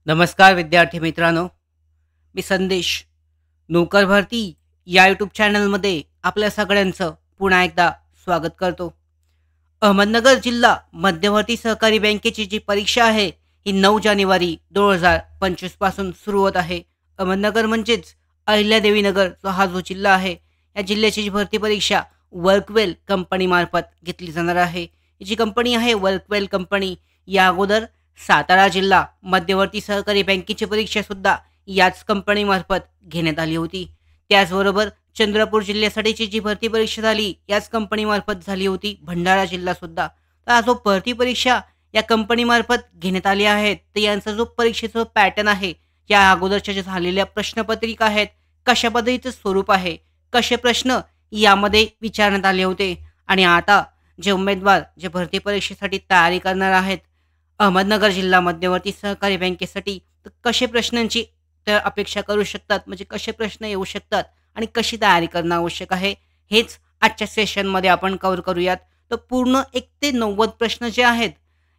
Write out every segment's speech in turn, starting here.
नमस्कार विद्यार्थी मित्रांनो, मी संदेश. नोकर भरती या यूट्यूब चॅनलमध्ये आपल्या सगळ्यांचं पुन्हा एकदा स्वागत करतो. अहमदनगर जिल्हा मध्यवर्ती सहकारी बँकेची जी परीक्षा आहे, ही 9 जानेवारी 2025 पासून सुरू होत आहे. अहमदनगर म्हणजेच अहिल्यादेवी नगर हा जो जिल्हा आहे, या जिल्ह्याची जी भरती परीक्षा वर्कवेल कंपनीमार्फत घेतली जाणार आहे. ही जी कंपनी आहे वर्कवेल कंपनी, या अगोदर सातारा जिल्हा मध्यवर्ती सहकारी बँकेची परीक्षासुद्धा याच कंपनीमार्फत घेण्यात आली होती. त्याचबरोबर चंद्रपूर जिल्ह्यासाठीची जी भरती परीक्षा झाली, याच कंपनीमार्फत झाली होती. भंडारा जिल्हासुद्धा. तर हा जो भरती परीक्षा या कंपनीमार्फत घेण्यात आली आहेत, तर यांचा जो परीक्षेचा पॅटर्न आहे, या अगोदरच्या ज्या झालेल्या प्रश्नपत्रिका आहेत, कशा पद्धतीचं स्वरूप आहे, कसे प्रश्न यामध्ये विचारण्यात आले होते आणि आता जे उमेदवार जे भरती परीक्षेसाठी तयारी करणार आहेत, अहमदनगर जिल्हा मध्यवर्ती सहकारी बँकेसाठी तर कसे प्रश्नांची त्या अपेक्षा करू शकतात, म्हणजे कसे प्रश्न येऊ शकतात आणि कशी तयारी करणं आवश्यक आहे, हेच आजच्या सेशनमध्ये आपण कव्हर करूयात. तर पूर्ण 1 ते 90 प्रश्न जे आहेत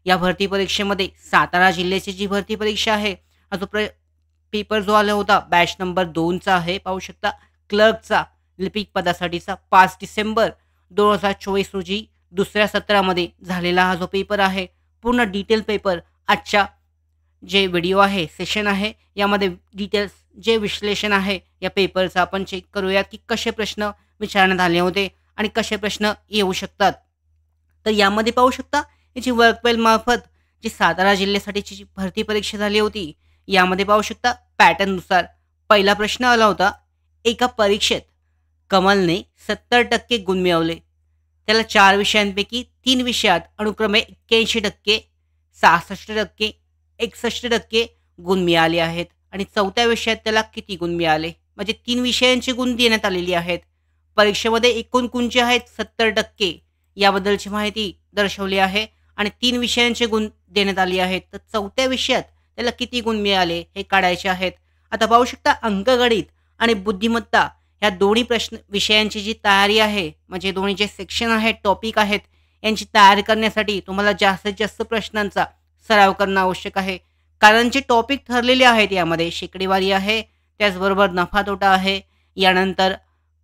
या भरती परीक्षेमध्ये, सातारा जिल्ह्याची जी भरती परीक्षा आहे, हा जो पेपर जो आला होता बॅच नंबर 2चा आहे, पाहू शकता. क्लर्कचा लिपिक पदासाठीचा 5 डिसेंबर 2024 रोजी दुसऱ्या सत्रामध्ये झालेला हा जो पेपर आहे, पूर्ण डिटेल पेपर आजच्या जे व्हिडिओ आहे, सेशन आहे, यामध्ये डिटेल्स जे विश्लेषण आहे या पेपरचं आपण चेक करूयात, की कसे प्रश्न विचारण्यात आले होते आणि कसे प्रश्न येऊ शकतात. तर यामध्ये पाहू शकता, याची वर्कवेल मार्फत जी सातारा जिल्ह्यासाठीची जी भरती परीक्षा झाली होती, यामध्ये पाहू शकता पॅटर्ननुसार पहिला प्रश्न आला होता. एका परीक्षेत कमलने 70% गुण मिळवले. त्याला 4 विषयांपैकी 3 विषयात अनुक्रमे 81%, 66%, 61% गुण मिळाले आहेत आणि 4थ्या विषयात त्याला किती गुण मिळाले? म्हणजे 3 विषयांचे गुण देण्यात आलेली आहेत. परीक्षेमध्ये एकूण गुण जे आहेत 70% याबद्दलची माहिती दर्शवली आहे आणि 3 विषयांचे गुण देण्यात आले आहेत. तर 4थ्या विषयात त्याला किती गुण मिळाले हे काढायचे आहेत. आता पाहू शकता, अंकगणित आणि बुद्धिमत्ता ह्या दोन्ही विषयांची जी तयारी आहे, म्हणजे दोन्ही जे सेक्शन आहेत, टॉपिक आहेत, यांची तयारी करण्यासाठी तुम्हाला जास्तीत जास्त प्रश्नांचा सराव करणं आवश्यक आहे. कारण जे टॉपिक ठरलेले आहेत, यामध्ये शेकडेवारी आहे, त्याचबरोबर नफा तोटा आहे, यानंतर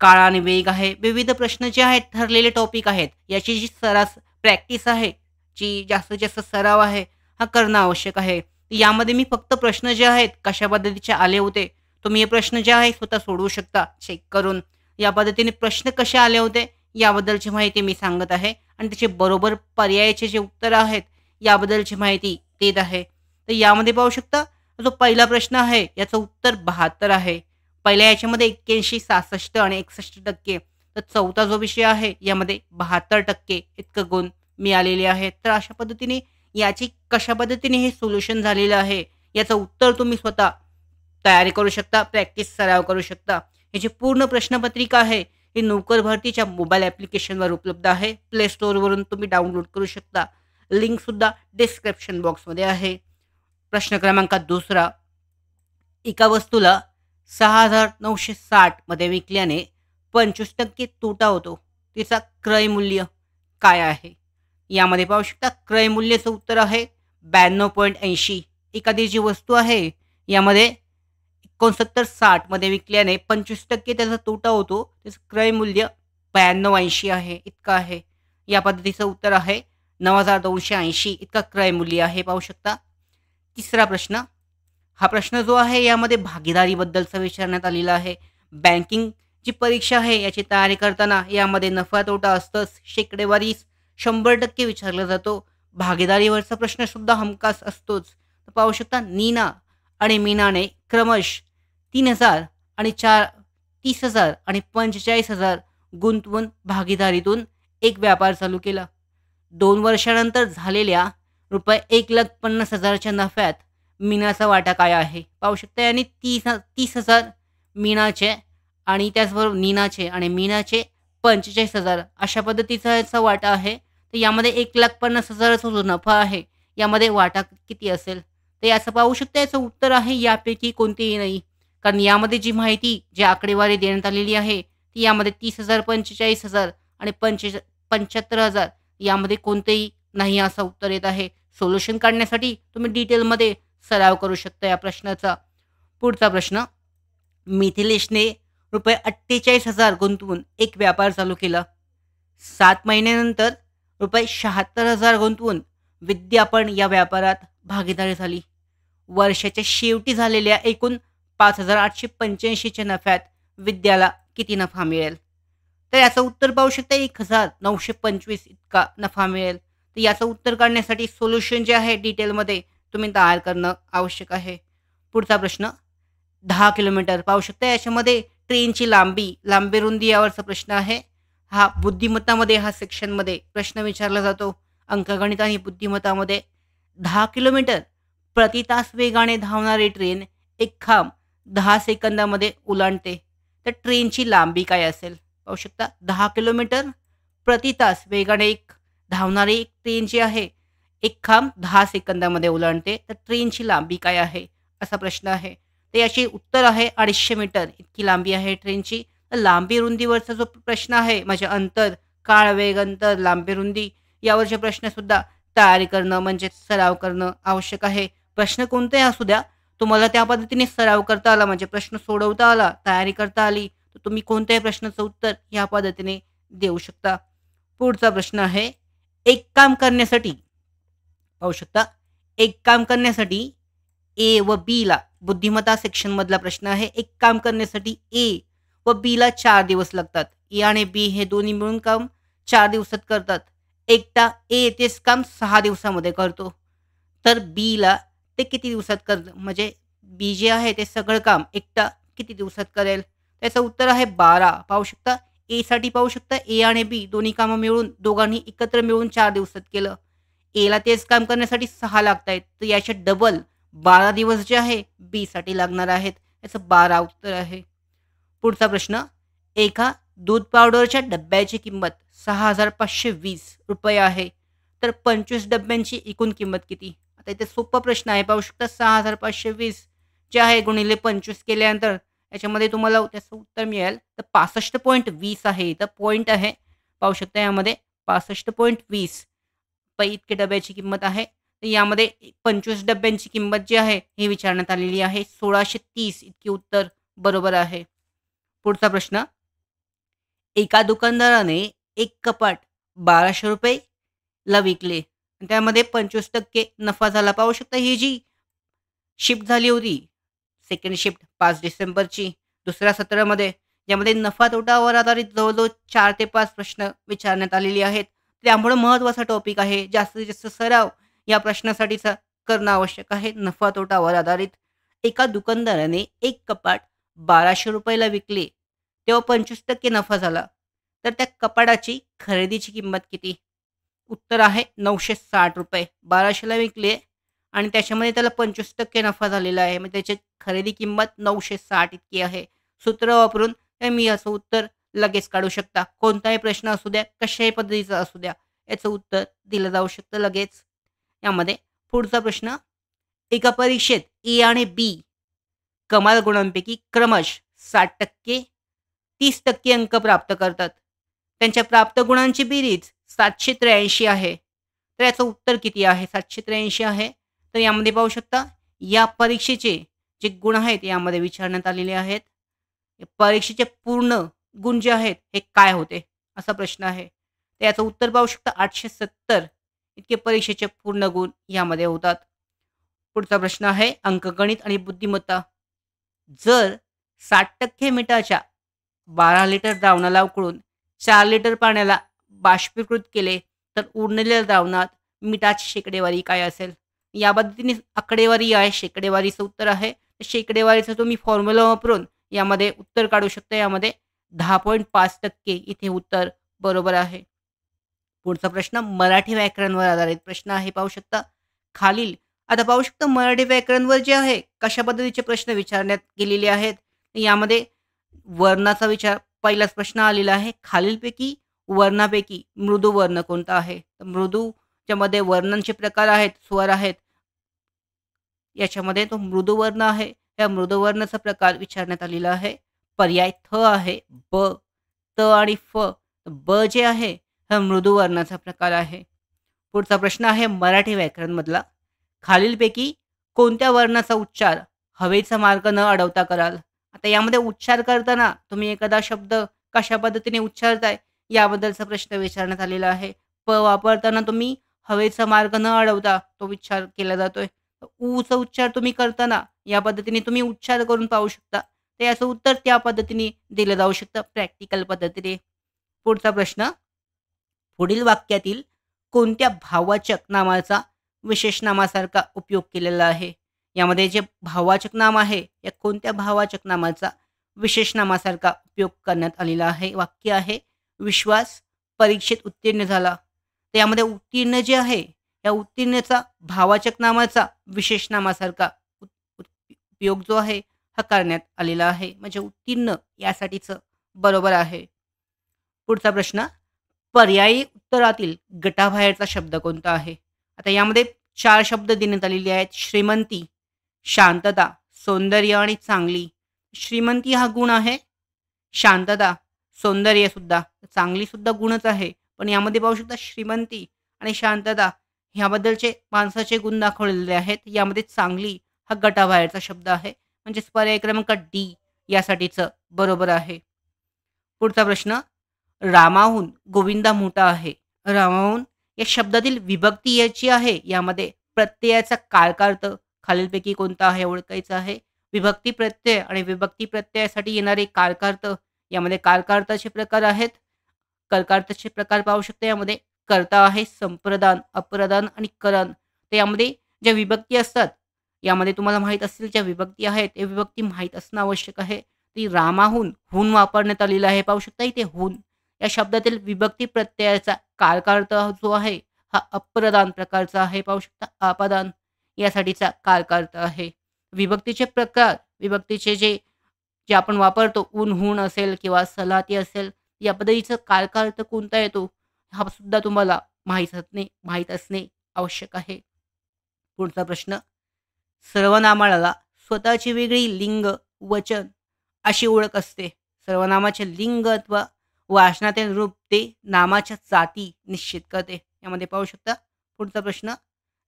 काळ आणि वेग आहे. विविध प्रश्न जे आहेत, ठरलेले टॉपिक आहेत, याची जी प्रॅक्टिस आहे, जी जास्तीत जास्त सराव आहे, हा करणं आवश्यक आहे. यामध्ये मी फक्त प्रश्न जे आहेत, कशा पद्धतीचे आले होते, तुम्ही हे प्रश्न जे आहेत स्वतः सोडवू शकता चेक करून. या पद्धतीने प्रश्न कसे आले होते याबद्दलची माहिती मी सांगत आहे आणि त्याचे बरोबर पर्यायाचे जे उत्तर आहेत याबद्दलची माहिती देत आहे. तर यामध्ये पाहू शकता, जो पहिला प्रश्न आहे याचं उत्तर 72 आहे. पहिल्या याच्यामध्ये 81, 66 आणि 61%. तर 4था जो विषय आहे यामध्ये 72% इतकं गुण मिळालेले आहेत. तर अशा पद्धतीने याची कशा पद्धतीने हे सोल्युशन झालेलं आहे, याचं उत्तर तुम्ही स्वतः तयारी करू शकता, प्रॅक्टिस सराव करू शकता. याची पूर्ण प्रश्नपत्रिका आहे, ही नोकर भरतीच्या मोबाईल ॲप्लिकेशनवर उपलब्ध आहे. प्ले स्टोअरवरून तुम्ही डाउनलोड करू शकता. लिंकसुद्धा डिस्क्रिप्शन बॉक्समध्ये आहे. प्रश्न क्रमांक 2, एका वस्तूला 6,960 मध्ये विकल्याने 25% तोटा होतो. तिचा क्रय मूल्य काय आहे? यामध्ये पाहू शकता, क्रय मूल्याचं उत्तर आहे 92.80. एखादी जी वस्तू आहे यामध्ये 69.60 मध्ये विकल्याने 25% त्याचा तोटा होतो. त्याचं क्रय मूल्य 92.80 आहे, इतकं आहे. या पद्धतीचं उत्तर आहे 9,280 इतका क्रय मूल्य आहे, पाहू शकता. तिसरा प्रश्न, हा प्रश्न जो आहे यामध्ये भागीदारीबद्दलचा विचारण्यात आलेला आहे. बँकिंग जी परीक्षा आहे याची तयारी करताना यामध्ये नफा तोटा असतंच, शेकडेवारी 100% विचारला जातो. भागीदारीवरचा प्रश्न सुद्धा हमखास असतोच. तर पाहू शकता, नीना आणि मीनाने क्रमश 3,000 आणि 30,000 आणि 45,000 गुंतवून भागीदारीतून एक व्यापार चालू केला. 2 वर्षानंतर झालेल्या रुपये 1,50,000च्या नफ्यात मीनाचा वाटा काय आहे? पाहू शकता, यांनी 30,000 मीनाचे आणि त्याचबरोबर नीनाचे आणि मीनाचे 45,000 अशा पद्धतीचा याचा वाटा आहे. तर यामध्ये 1,50,000चा जो नफा आहे, यामध्ये वाटा किती असेल? तर याचं पाहू शकता, याचं उत्तर आहे यापैकी कोणतेही नाही. कारण यामध्ये जी माहिती, जी आकडेवारी देण्यात आलेली आहे, ती यामध्ये 30,000, 45,000 आणि 75,000 यामध्ये कोणतेही नाही असं उत्तर येत आहे. सोल्युशन काढण्यासाठी तुम्ही डिटेलमध्ये सराव करू शकता या प्रश्नाचा. पुढचा प्रश्न, मिथिलेशने रुपये 48,000 गुंतवून एक व्यापार चालू केला. 7 महिन्यानंतर रुपये 76,000 गुंतवून विद्या पण या व्यापारात भागीदारी झाली. वर्षाच्या शेवटी झालेल्या एकूण 5,885 च्या नफ्यात विद्याला किती नफा मिळेल? तर याचं उत्तर पाहू शकता 1,925 इतका नफा मिळेल. तर याचं उत्तर काढण्यासाठी सोल्युशन जे आहे डिटेलमध्ये तुम्ही तयार करणं आवश्यक आहे. पुढचा प्रश्न, 10 किलोमीटर पाहू शकता याच्यामध्ये ट्रेनची लांबी रुंदी यावरचा प्रश्न आहे. हा बुद्धिमत्तामध्ये हा सेक्शनमध्ये प्रश्न विचारला जातो. अंकगणित आणि बुद्धिमत्तामध्ये 10 किलोमीटर प्रति तास वेगाने धावणारी ट्रेन एक खांब 10 सेकंदामध्ये ओलांडते. तर ट्रेनची लांबी काय असेल? पाहू शकता 10 किलोमीटर प्रति तास वेगाने धावणारी एक ट्रेन जी आहे, एक खांब 10 सेकंदामध्ये ओलांडते. तर ट्रेनची लांबी काय आहे? असा प्रश्न आहे. तर याची उत्तर आहे 250 मीटर इतकी लांबी आहे ट्रेनची. तर लांबी रुंदीवरचा जो प्रश्न आहे म्हणजे अंतर, काळ, वेग, अंतर, लांबी रुंदी यावरचे प्रश्नसुद्धा तयारी करणं म्हणजे सराव करणं आवश्यक आहे. प्रश्न कोणताही असू द्या, तुम्हाला त्या पद्धतीने सराव करता आला म्हणजे प्रश्न सोडवता आला, तयारी करता आली, तर तुम्ही कोणत्याही प्रश्नाचं उत्तर या पद्धतीने देऊ शकता. पुढचा प्रश्न आहे, एक काम करण्यासाठी पाहू शकता, एक काम करण्यासाठी ए व बी ला बुद्धिमत्ता सेक्शन मधला प्रश्न आहे. एक काम करण्यासाठी ए व बी ला 4 दिवस लागतात. ए आणि बी हे दोन्ही मिळून काम 4 दिवसात करतात. एकटा ए तेच काम 6 दिवसामध्ये करतो. तर बी ला ते किती दिवसात करतं? म्हणजे बी जे आहे ते सगळं काम एकटा किती दिवसात करेल? त्याचं उत्तर आहे 12. पाहू शकता ए साठी पाहू शकता ए आणि बी दोन्ही कामं मिळून दोघांनी एकत्र मिळून 4 दिवसात केलं. एला तेच काम करण्यासाठी 6 लागतायत. तर याचे डबल 12 दिवस जे आहे बी साठी लागणार आहेत. याचं 12 उत्तर आहे. पुढचा प्रश्न, एका दूध पावडरच्या डब्याची किंमत ₹6,520 आहे. तर 25 डब्यांची एकूण किंमत किती? आता इथे सोपा प्रश्न आहे. पाहू शकता 6,520 जे आहे गुणिले 25 केल्यानंतर याच्यामध्ये तुम्हाला त्याचं उत्तर मिळेल. तर 65.20 आहे. इथं पॉइंट आहे. पाहू शकता यामध्ये 65.20 इतके डब्याची किंमत आहे. तर यामध्ये 25 डब्यांची किंमत जी आहे हे विचारण्यात आलेली आहे. 1630 इतके उत्तर बरोबर आहे. पुढचा प्रश्न, एका दुकानदाराने एक कपाट ₹1200 ला विकले आणि त्यामध्ये 25% नफा झाला. पाहू शकता ही जी शिफ्ट झाली होती, सेकंड शिफ्ट 5 डिसेंबरची दुसऱ्या सत्रामध्ये, ज्यामध्ये नफा तोटावर आधारित जवळजवळ 4 ते 5 प्रश्न विचारण्यात आलेले आहेत. त्यामुळे महत्त्वाचा टॉपिक आहे. जास्तीत जास्त सराव या प्रश्नासाठीचा करणं आवश्यक आहे. नफा तोटावर आधारित. एका दुकानदाराने एक कपाट ₹1200 ला विकले, तेव्हा 25% नफा झाला. तर त्या कपाटाची खरेदीची किंमत किती? उत्तर आहे ₹960. 1200 ला विकले आणि त्याच्यामध्ये त्याला 25% नफा झालेला आहे. मग त्याची खरेदी किंमत 960 इतकी आहे. सूत्र वापरून तुम्ही याचं उत्तर लगेच काढू शकता. कोणताही प्रश्न असू द्या, कशाही पद्धतीचा असू द्या, याचं उत्तर दिलं जाऊ शकतं लगेच. यामध्ये पुढचा प्रश्न, एका परीक्षेत ए आणि बी कमाल गुणांपैकी क्रमश 60%, 30% अंक प्राप्त करतात. त्यांच्या प्राप्त गुणांची बेरीज 783 आहे. तर याचं उत्तर किती आहे? 783 आहे. तर यामध्ये पाहू शकता या परीक्षेचे जे गुण आहेत यामध्ये विचारण्यात आलेले आहेत. परीक्षेचे पूर्ण गुण जे आहेत हे काय होते? असा प्रश्न आहे. तर याचं उत्तर पाहू शकता 870 इतके परीक्षेचे पूर्ण गुण यामध्ये होतात. पुढचा प्रश्न आहे अंकगणित आणि बुद्धिमत्ता. जर 60% मिठाच्या 12 लिटर द्रावणाला उकळून 4 लिटर पाण्याला बाष्पीकृत केले तर उरलेल्या द्रावणात मिठाची शेकडेवारी काय असेल? या पद्धतीने आकडेवारी आहे, शेकडेवारीचं उत्तर आहे. शेकडेवारीचा तुम्ही फॉर्म्युला वापरून यामध्ये उत्तर काढू शकता. यामध्ये 10.5% इथे उत्तर बरोबर आहे. पुढचा प्रश्न मराठी व्याकरणवर आधारित प्रश्न आहे. पाहू शकता खालील, आता पाहू शकता मराठी व्याकरणवर जे आहे कशा पद्धतीचे प्रश्न विचारण्यात गेलेले आहेत. यामध्ये वर्णाचा विचार पहिलाच प्रश्न आलेला आहे. खालीलपैकी वर्णापैकी मृदू वर्ण कोणता आहे? तर मृदूच्या मध्ये वर्णांचे प्रकार आहेत, स्वर आहेत. याच्यामध्ये तो मृदू वर्ण आहे. त्या मृदू वर्णाचा प्रकार विचारण्यात आलेला आहे. पर्याय थ आहे, ब, त आणि फ. ब जे आहे हा मृदू वर्णाचा प्रकार आहे. पुढचा प्रश्न आहे मराठी व्याकरण मधला. खालीलपैकी कोणत्या वर्णाचा उच्चार हवेचा मार्ग न अडवता कराल? आता यामध्ये उच्चार करताना तुम्ही एखादा शब्द कशा पद्धतीने उच्चारताय याबद्दलचा प्रश्न विचारण्यात आलेला आहे. प वापरताना तुम्ही हवेचा मार्ग न अडवता तो उच्चार केला जातोय. ऊचा उच्चार तुम्ही करताना या पद्धतीने तुम्ही उच्चार करून पाहू शकता. तर याचं उत्तर त्या पद्धतीने दिलं जाऊ शकतं प्रॅक्टिकल पद्धतीने. पुढचा प्रश्न, पुढील वाक्यातील कोणत्या भाववाचक नामाचा विशेष नामासारखा उपयोग केलेला आहे? यामध्ये जे भाववाचक नाम आहे, या कोणत्या भाववाचक नामाचा विशेष नामासारखा उपयोग करण्यात आलेला आहे? वाक्य आहे, विश्वास परीक्षेत उत्तीर्ण झाला. तर यामध्ये उत्तीर्ण जे आहे, या उत्तीर्णचा भाववाचक नामाचा विशेष नामासारखा उपयोग जो आहे, हा करण्यात आलेला आहे. म्हणजे उत्तीर्ण यासाठीचं बरोबर आहे. पुढचा प्रश्न, पर्यायी उत्तरातील गटाबाहेरचा शब्द कोणता आहे? आता यामध्ये 4 शब्द देण्यात आलेले आहेत. श्रीमंती, शांतता, सौंदर्य आणि चांगली. श्रीमंती हा गुण आहे. शांतता, सौंदर्यसुद्धा, चांगलीसुद्धा गुणच आहे. पण यामध्ये पाहू शकता श्रीमंती आणि शांतता ह्याबद्दलचे माणसाचे गुण दाखवलेले आहेत. यामध्ये चांगली हा गटाबाहेरचा शब्द आहे. म्हणजेच पर्याय क्रमांक डी यासाठीचं बरोबर आहे. पुढचा प्रश्न, रामाहून गोविंदा मोठा आहे. रामाहून या शब्दातील विभक्ती याची आहे. यामध्ये प्रत्ययाचा काळकार्थ खालीलपैकी कोणता आहे ओळखायचा आहे. विभक्ती प्रत्यय आणि विभक्ती प्रत्ययासाठी येणारे काळकार्थ, यामध्ये काळकार्थाचे प्रकार आहेत. कर्कार्थाचे प्रकार पाहू शकता. यामध्ये कर्ता आहे, संप्रदान, अप्रदान आणि करण. तर यामध्ये ज्या विभक्ती असतात, यामध्ये तुम्हाला माहीत असतील ज्या विभक्ती आहेत, ते विभक्ती माहीत असणं आवश्यक आहे. ती रामाहून हून वापरण्यात आलेला आहे. पाहू शकता इथे हून या शब्दातील विभक्ती प्रत्ययाचा काळकार्थ जो आहे हा अप्रदान प्रकारचा आहे. पाहू शकता अपदान यासाठीचा काळकार्थ आहे. विभक्तीचे प्रकार, विभक्तीचे जे जे आपण वापरतो ऊन हून असेल किंवा सलाती असेल, या पद्धतीचा काळकार्थ कोणता येतो हा सुद्धा तुम्हाला माहीत असणे आवश्यक आहे. पुढचा प्रश्न, सर्वनामाला स्वतःची वेगळी लिंग, वचन अशी ओळख असते. सर्वनामाचे लिंग अथवा वाचनातील रूप ते नामाच्या जाती निश्चित करते. यामध्ये पाहू शकता. पुढचा प्रश्न,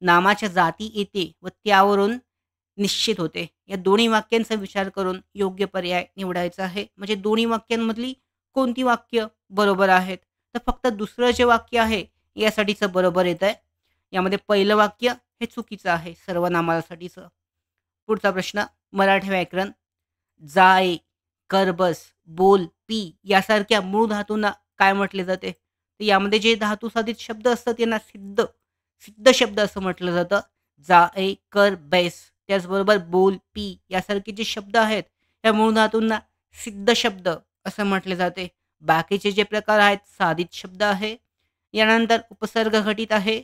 नामाच्या जाती येते व त्यावरून निश्चित होते. या दोन्ही वाक्यांचा विचार करून योग्य पर्याय निवडायचा आहे. म्हणजे दोन्ही वाक्यांमधली कोणती वाक्य बरोबर आहेत? तर फक्त दुसरं जे वाक्य आहे यासाठीचं बरोबर येत आहे. यामध्ये पहिलं वाक्य हे चुकीचं आहे सर्वनामासाठीचं. पुढचा प्रश्न, मराठी व्याकरण, जाय, कर, बस, बोल, पी यासारख्या मूळ धातूंना काय म्हटले जाते? तर यामध्ये जे धातू साधित शब्द असतात यांना सिद्ध सिद्ध शब्द असं म्हटलं जातं. जाय, कर, बैस. त्याचबरोबर बोल, पी यासारखे जे शब्द आहेत या मूळ धातूंना सिद्ध शब्द असं म्हटले जाते. बाकीचे जे प्रकार आहेत साधित शब्द आहे. यानंतर उपसर्ग घटित आहे,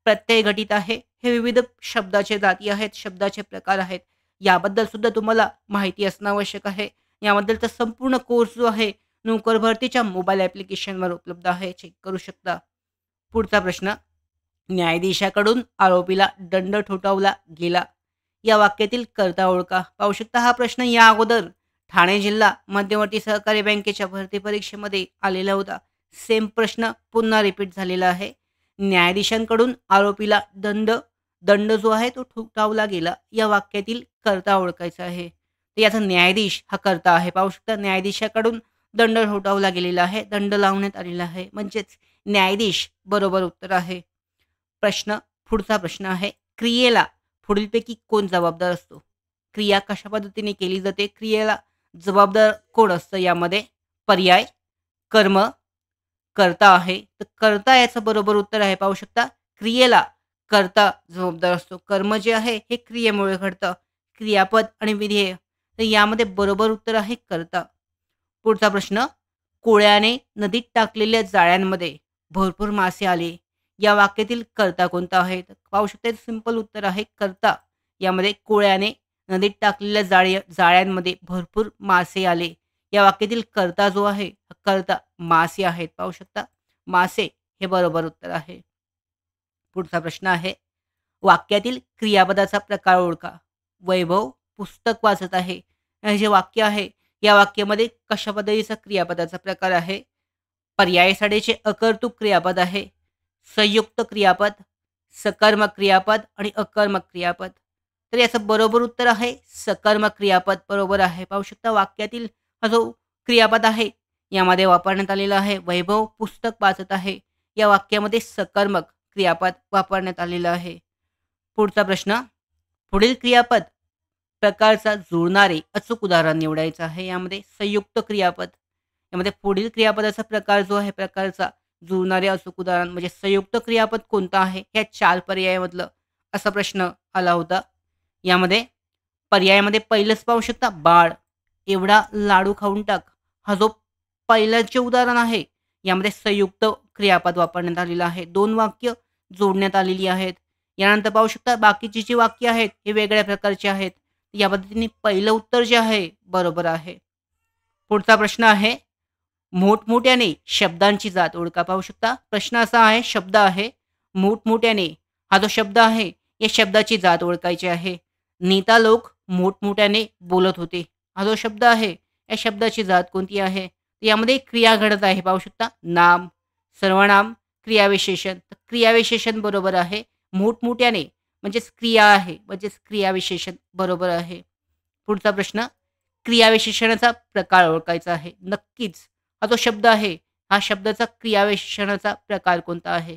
प्रत्यय घटित आहे. हे विविध शब्दाचे जाती आहेत, शब्दाचे प्रकार आहेत. याबद्दल सुद्धा तुम्हाला माहिती असणं आवश्यक आहे. याबद्दलचा संपूर्ण कोर्स जो आहे नोकर भरतीच्या मोबाईल ॲप्लिकेशनवर उपलब्ध आहे. चेक करू शकता. पुढचा प्रश्न, न्यायाधीशाकडून आरोपीला दंड ठोठावला गेला. या वाक्यातील कर्ता ओळखा. पाहू शकता हा प्रश्न या अगोदर ठाणे जिल्हा मध्यवर्ती सहकारी बँकेच्या भरती परीक्षेमध्ये आलेला होता. सेम प्रश्न पुन्हा रिपीट झालेला आहे. न्यायाधीशांकडून आरोपीला दंड जो आहे तो ठोठावला गेला. या वाक्यातील कर्ता ओळखायचा आहे. तर याचा न्यायाधीश हा कर्ता आहे. पाहू शकता न्यायाधीशाकडून दंड ठोठावला गेलेला आहे, दंड लावण्यात आलेला आहे. म्हणजेच न्यायाधीश बरोबर उत्तर आहे. पुढचा प्रश्न आहे, क्रियेला पुढीलपैकी कोण जबाबदार असतो? क्रिया कशा पद्धतीने केली जाते? क्रियेला जबाबदार कोण असतं? यामध्ये पर्याय, कर्म, कर्ता आहे. तर कर्ता याचं बरोबर उत्तर आहे. पाहू शकता क्रियेला कर्ता जबाबदार असतो. कर्म जे आहे हे क्रियेमुळे घडतं. क्रियापद आणि विधेय, तर यामध्ये बरोबर उत्तर आहे कर्ता. पुढचा प्रश्न, कोळ्याने नदीत टाकलेल्या जाळ्यांमध्ये भरपूर मासे आले. या वाक्यातील कर्ता कोणता आहे? तर पाहू शकता सिंपल उत्तर आहे कर्ता. यामध्ये कोळ्याने नदीत टाकलेल्या जाळ्यांमध्ये भरपूर मासे आले. या वाक्यातील कर्ता जो आहे कर्ता मासे आहेत. पाहू शकता मासे हे बरोबर उत्तर आहे. पुढचा प्रश्न आहे, वाक्यातील क्रियापदाचा प्रकार ओळखा. वैभव पुस्तक वाचत आहे. हे जे वाक्य आहे या वाक्यामध्ये कशा पद्धतीचा क्रियापदाचा प्रकार आहे? पर्यायी साडेचे अकर्तृक क्रियापद आहे, संयुक्त क्रियापद, सकर्मक क्रियापद आणि अकर्मक क्रियापद. तर याचं बरोबर उत्तर आहे सकर्मक क्रियापद. बरोबर आहे. पाहू शकता वाक्यातील हा जो क्रियापद आहे यामध्ये वापरण्यात आलेलं आहे. वैभव पुस्तक वाचत आहे. या वाक्यामध्ये सकर्मक क्रियापद वापरण्यात आलेलं आहे. पुढचा प्रश्न. पुढील क्रियापद प्रकारचा जुळणारे अचूक उदाहरण निवडायचं आहे. यामध्ये संयुक्त क्रियापद. यामध्ये पुढील क्रियापदाचा प्रकार जो आहे प्रकारचा जुळणारे अचूक उदाहरण म्हणजे संयुक्त क्रियापद कोणतं आहे? ह्या 4 पर्यायामधलं असा प्रश्न आला होता. यामध्ये पर्यायामध्ये पहिलंच पाहू शकता बाळ, एवढा लाडू खाऊन टाक. हा जो पहिलं जे उदाहरण आहे, यामध्ये संयुक्त क्रियापद वापरण्यात आलेलं आहे. 2 वाक्य जोडण्यात आलेली आहेत. यानंतर पाहू शकता बाकीची जी वाक्य आहेत, हे वेगळ्या प्रकारची आहेत. या पद्धतीने पहिलं उत्तर जे आहे बरोबर आहे. पुढचा प्रश्न आहे, मोठमोठ्याने शब्दांची जात ओळखा. पाहू शकता प्रश्न असा आहे, शब्द आहे. मोठमोठ्याने हा जो शब्द आहे, या शब्दाची जात ओळखायची आहे. नेता लोक मोठमोठ्याने बोलत होते. हा जो शब्द आहे, या शब्दाची जात कोणती आहे? तर यामध्ये एक क्रिया घडत आहे. पाहू शकता नाम, सर्वनाम, क्रियाविशेषण. तर क्रियाविशेषण बरोबर आहे. मोठमोठ्याने म्हणजेच क्रिया आहे, म्हणजेच क्रियाविशेषण बरोबर आहे. पुढचा प्रश्न, क्रियाविशेषणाचा प्रकार ओळखायचा आहे. नक्कीच हा जो शब्द आहे, हा शब्दाचा क्रियाविशेषणाचा प्रकार कोणता आहे?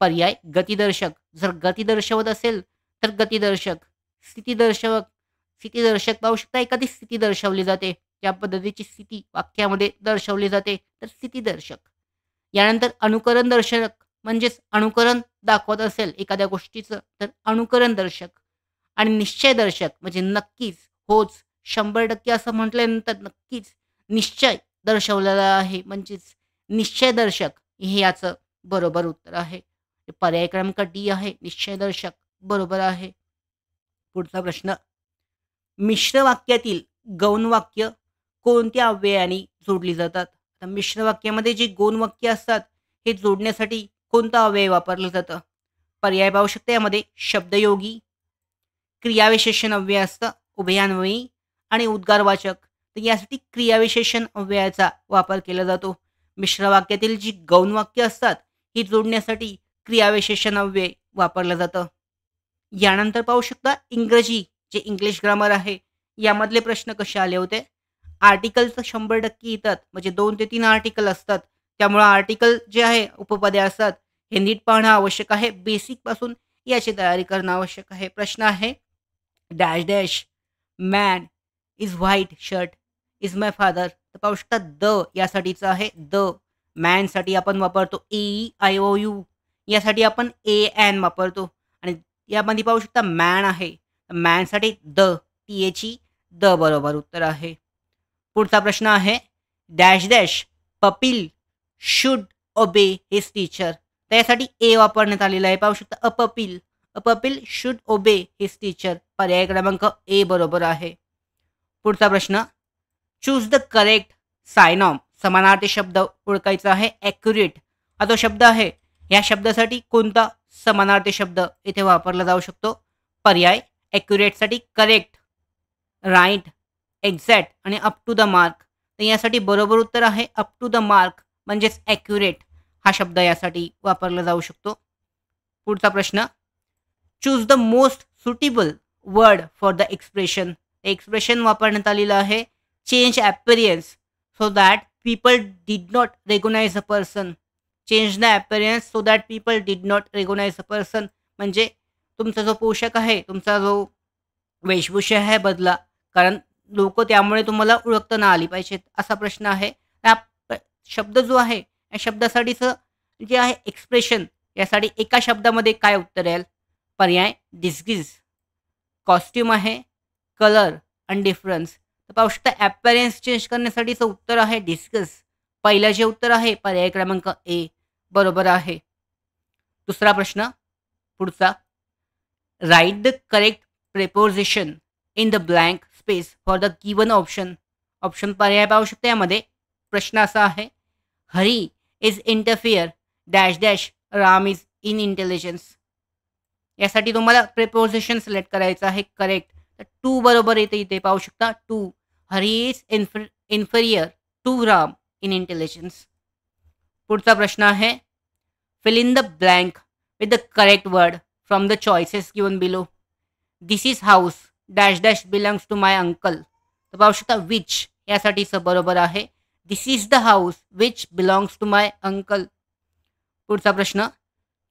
पर्याय गतिदर्शक. जर गती दर्शवत असेल, तर गतिदर्शक. स्थितीदर्शक स्थितीदर्शक पाहू शकता एखादी स्थिती दर्शवली जाते. त्या पद्धतीची स्थिती वाक्यामध्ये दर्शवली जाते, तर स्थितीदर्शक. यानंतर अनुकरण दर्शक म्हणजेच अनुकरण दाखवत असेल एखाद्या गोष्टीचं, तर अनुकरण दर्शक. आणि निश्चय दर्शक म्हणजे नक्कीच, होच, 100% असं म्हटल्यानंतर नक्कीच निश्चय दर्शवलेला आहे म्हणजेच निश्चयदर्शक हे याचं बरोबर उत्तर आहे. पर्याय क्रमांक डी आहे निश्चयदर्शक बरोबर आहे. पुढचा प्रश्न, मिश्र वाक्यातील गौण वाक्य कोणत्या अव्ययाने जोडली जातात? तर मिश्र वाक्यामध्ये जी गौण वाक्य असतात हे जोडण्यासाठी कोणतं अव्यय वापरलं जातं? पर्याय पाहू शकता यामध्ये शब्दयोगी, क्रियाविशेषण अव्यय असतं, उभयान्वयी आणि उद्गारवाचक. तर यासाठी क्रियाविशेषण अव्ययाचा वापर केला जातो. मिश्र वाक्यातील जी गौण वाक्य असतात ही जोडण्यासाठी क्रियाविशेषण अव्यय वापरलं जातं. यानंतर पाहू शकता इंग्रजी जे इंग्लिश ग्रामर आहे यामधले प्रश्न कसे आले होते. आर्टिकलचं 100% येतात म्हणजे 2 ते 3 आर्टिकल असतात. त्यामुळं आर्टिकल जे आहे उपपदे असतात हे नीट पाहणं आवश्यक आहे. बेसिकपासून याची तयारी करणं आवश्यक आहे. प्रश्न आहे dash dash man is white shirt is my father. तर पाहू शकता द यासाठीचं आहे द. मॅनसाठी आपण वापरतो AEIOU. यासाठी आपण AN वापरतो आणि यामध्ये पाहू शकता मॅन आहे. मॅनसाठी द THE द बरोबर उत्तर आहे. पुढचा प्रश्न आहे dash dash pupil should obey his teacher. त्यासाठी ए वापरण्यात आलेला आहे. पाहू शकता a pupil should obey his teacher. पर्याय क्रमांक ए बरोबर आहे. पुढचा प्रश्न, चूज द करेक्ट सायनॉम. समानार्थी शब्द ओळखायचा आहे. ॲक्युरेट हा जो शब्द आहे या शब्दासाठी कोणता समानार्थी शब्द इथे वापरला जाऊ शकतो? पर्याय ॲक्युरेटसाठी करेक्ट, राईट, एक्झॅक्ट आणि अप टू द मार्क. तर यासाठी बरोबर उत्तर आहे अप टू द मार्क म्हणजेच ॲक्युरेट हा शब्द यासाठी वापरला जाऊ शकतो. पुढचा प्रश्न, choose the most suitable word for the expression. Expression वापरण्यात आलेलं आहे change appearance so that people did not recognise a person. Change the appearance so that people did not recognise a person म्हणजे तुमचा जो पोशाख आहे, तुमचा जो वेशभूषा आहे बदला, कारण लोक त्यामुळे तुम्हाला ओळखता ना आली पाहिजेत असा प्रश्न आहे. हा शब्द जो आहे या शब्दासाठीचं जे आहे एक्सप्रेशन यासाठी एका शब्दामध्ये काय उत्तर येईल? पर्याय डिस्गिज, कॉस्ट्यूम आहे, कलर आणि डिफरन्स. तर पाहू शकता ॲपॅरन्स चेंज करण्यासाठीचं उत्तर आहे डिस्कस. पहिलं जे उत्तर आहे पर्याय क्रमांक ए बरोबर आहे. दुसरा प्रश्न पुढचा, write the correct preposition in the blank space for the given option. Option पर्याय पाहू शकता यामध्ये. प्रश्न असा आहे, Hari is inferior dash dash Ram is in intelligence. यासाठी तुम्हाला प्रेपोजिशन सिलेक्ट करायचं आहे करेक्ट. तर टू बरोबर येते इथे पाहू शकता to. Hari is inferior to Ram in intelligence. पुढचा प्रश्न आहे, fill in the blank with the correct word from the choices given below. This is house dash dash belongs to my uncle. तर पाहू शकता विच यासाठीचं बरोबर आहे. This is the house which belongs to my uncle. पुढचा प्रश्न,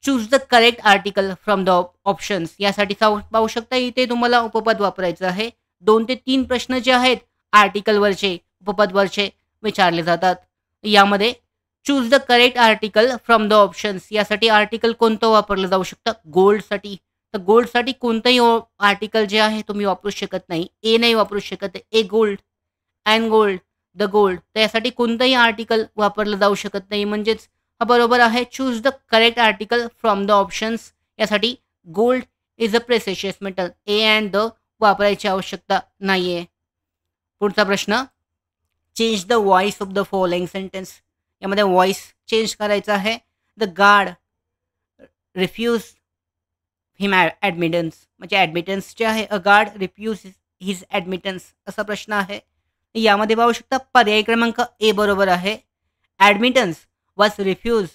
choose the correct article from the options. यासाठी पाहू शकता इथे तुम्हाला उपपद वापरायचं आहे. 2 ते 3 प्रश्न जे आहेत आर्टिकलवरचे, उपपदवरचे विचारले जातात. यामध्ये choose the correct article from the options यासाठी आर्टिकल कोणतं वापरलं जाऊ शकतं? गोल्डसाठी. तर गोल्डसाठी कोणतंही आर्टिकल जे आहे तुम्ही वापरू शकत नाही. ए नाही वापरू शकत. A gold, and gold, the gold. तर यासाठी कोणतंही आर्टिकल वापरलं जाऊ शकत नाही. म्हणजेच हा बरोबर आहे. Choose the correct article from the options. यासाठी gold is a precious metal. A and the वापरायची आवश्यकता नाही आहे. पुढचा प्रश्न, change the voice of the following sentence. यामध्ये व्हॉइस चेंज करायचा आहे. The guard refuse him admittance. म्हणजे ॲडमिटन्स जे आहे, a guard refuse his admittance असा प्रश्न आहे. यामध्ये पाहू शकता पर्याय क्रमांक ए बरोबर आहे. Admittance was refuse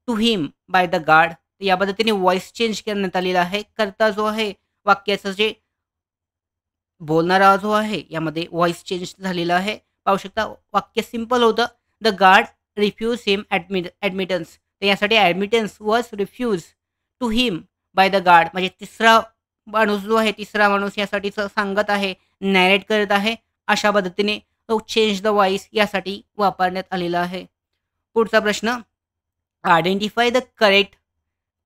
to him by the guard. या पद्धतीने व्हॉइस चेंज करण्यात आलेला आहे. करता जो आहे वाक्याचं जे बोलणारा जो आहे यामध्ये व्हॉइस चेंज झालेला आहे. पाहू शकता वाक्य सिंपल होतं. The guard refuse him admittance. तर यासाठी admittance was refuse to him by the guard. म्हणजे तिसरा माणूस जो आहे, तिसरा माणूस यासाठीचं सांगत आहे, नॅरेट करत आहे. अशा पद्धतीने तो चेंज द व्हॉइस यासाठी वापरण्यात आलेला आहे. पुढचा प्रश्न, identify the correct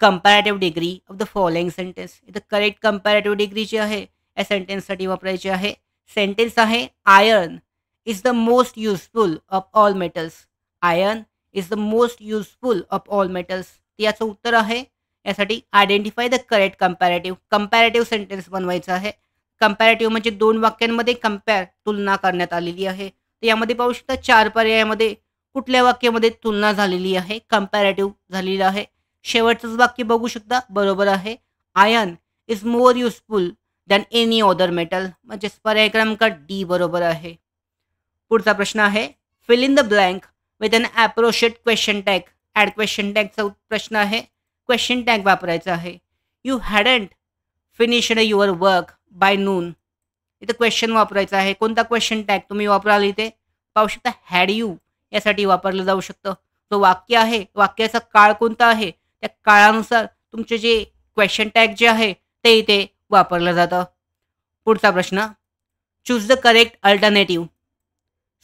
comparative degree of the following sentence. इथं करेक्ट कंपॅरेटिव्ह डिग्री जी आहे या सेंटेन्ससाठी वापरायची आहे. सेंटेन्स आहे, iron is the most useful of all metals. Iron is the most useful of all metals. याचं उत्तर आहे. यासाठी identify the correct comparative sentence बनवायचं आहे. कंपॅरेटिव्ह म्हणजे 2 वाक्यांमध्ये तुलना करण्यात आलेली आहे. तर यामध्ये पाहू शकता 4 पर्यायामध्ये कुठल्या वाक्यामध्ये तुलना झालेली आहे, कंपॅरेटिव्ह झालेलं आहे. शेवटचंच वाक्य बघू शकता बरोबर आहे. Iron is more useful than any other metal. म्हणजेच पर्याय क्रमांक डी बरोबर आहे. पुढचा प्रश्न आहे, fill in the blank with an appropriate question tag. Add question टॅगचा प्रश्न आहे. क्वेश्चन टॅग वापरायचा आहे. You hadn't finished your work by noon. इथं क्वेश्चन वापरायचा आहे. कोणता क्वेश्चन टॅग तुम्ही वापराल इथे? पाहू शकता हॅड यू यासाठी वापरलं जाऊ शकतं. जो वाक्य आहे, वाक्याचा काळ कोणता आहे, त्या काळानुसार तुमचे जे क्वेश्चन टॅग जे आहे ते इथे वापरलं जातं. पुढचा प्रश्न, choose the correct alternative.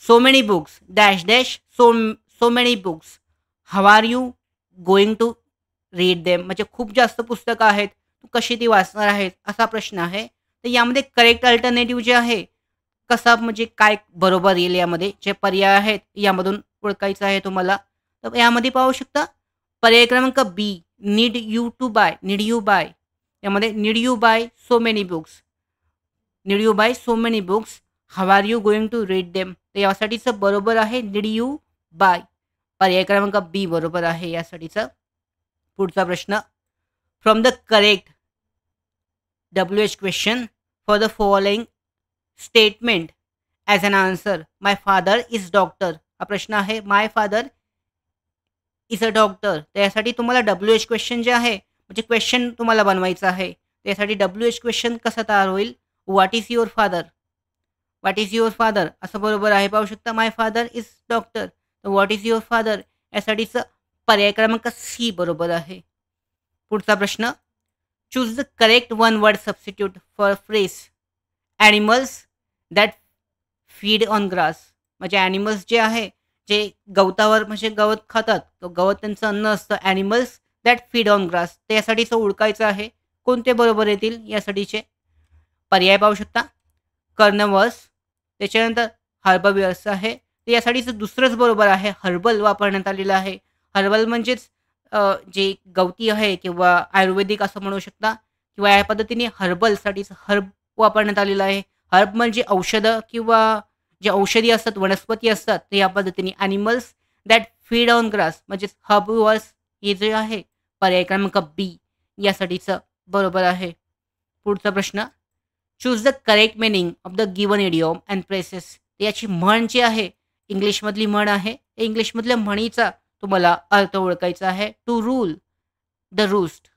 So many books dash dash so many books. How are you going to read them. म्हणजे खूप जास्त पुस्तकं आहेत, तू कशी ती वाचणार आहेस असा प्रश्न आहे. तर यामध्ये करेक्ट अल्टरनेटिव्ह जे आहे कसा म्हणजे काय बरोबर येईल यामध्ये जे पर्याय आहेत यामधून ओळखायचं आहे तुम्हाला. तर यामध्ये पाहू शकता पर्याय क्रमांक B, need you to buy. Need you buy. यामध्ये need you buy so many books. Need you buy so many books. How are you going to read them. तर यासाठीचं बरोबर आहे नीड यू बाय. पर्याय क्रमांक बी बरोबर आहे यासाठीचं. पुढचा प्रश्न, from the correct WH question for the following statement as an answer. My father is doctor. हा प्रश्न आहे. My father is a doctor. तर यासाठी तुम्हाला WH क्वेश्चन जे आहे म्हणजे क्वेश्चन तुम्हाला बनवायचं आहे. त्यासाठी WH क्वेश्चन कसा तयार होईल? What is your father. What is your father असं बरोबर आहे. पाहू शकता माय फादर इज डॉक्टर. तर व्हॉट इज युअर फादर यासाठीचं पर्याय क्रमांक सी बरोबर आहे. पुढचा प्रश्न, choose the correct one word substitute for fresh animals that feed on grass. म्हणजे ॲनिमल्स जे आहे जे गवतावर म्हणजे गवत खातात, तो गवत त्यांचं अन्न असतं. Animals that feed on grass. तर यासाठीचं ओळखायचं आहे. कोणते बरोबर येतील यासाठीचे पर्याय पाहू शकता. कर्नवर्स, त्याच्यानंतर हर्बविअर्स आहे. तर यासाठीचं दुसरंच बरोबर आहे. हर्बल वापरण्यात आलेलं आहे. हर्बल म्हणजेच जे गवती आहे किंवा आयुर्वेदिक असं म्हणू शकता किंवा या पद्धतीने हर्बलसाठीचं हर्ब वापरण्यात आलेलं आहे. हर्ब म्हणजे औषधं किंवा जे औषधी असतात, वनस्पती असतात ते या पद्धतीने. Animals that feed on grass म्हणजेच हर्बवर्स हे जे आहे पर्याय क्रमांक बी यासाठीचं बरोबर आहे. पुढचा प्रश्न, choose the correct meaning of the given idiom and phrases. याची म्हण जी आहे इंग्लिशमधली म्हण आहे. इंग्लिशमधल्या म्हणीचा तुम्हाला अर्थ ओळखायचा आहे. To rule the roost.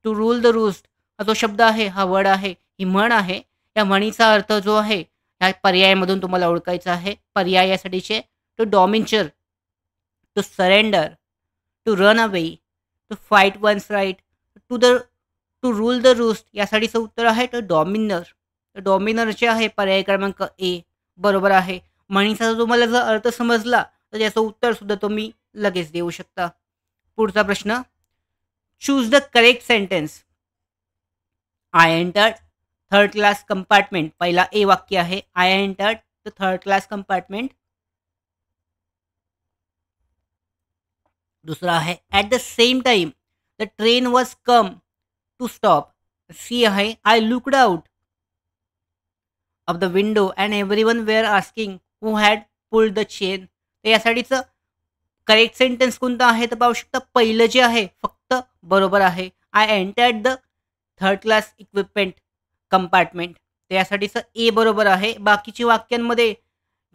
To rule the roost हा जो शब्द आहे, हा वर्ड आहे, ही म्हण आहे. या म्हणीचा अर्थ जो आहे, ह्या पर्यायामधून तुम्हाला ओळखायचा आहे. पर्याय यासाठीचे to domineer, to surrender, to run away, to fight one's right, to the to rule the roost यासाठीचं उत्तर आहे टू डॉमिनर. तर डॉमिनर जे आहे पर्याय क्रमांक ए बरोबर आहे. म्हणीचा जर तुम्हाला जर अर्थ समजला तर याचं उत्तर सुद्धा तुम्ही लगेच देऊ शकता. पुढचा प्रश्न, choose the correct sentence. I entered third class compartment. पहिला ए वाक्य आहे. I entered the third class compartment. दुसरा आहे at the same time the train was come to stop. C आहे I looked out of the window and everyone were asking who had pulled the chain. तर यासाठीचं correct sentence कोणतं आहे तर पाहू शकता पहिलं जे आहे फक्त बरोबर आहे. I entered the third class equipment compartment. तर यासाठीचं ए बरोबर आहे. बाकीची वाक्यांमध्ये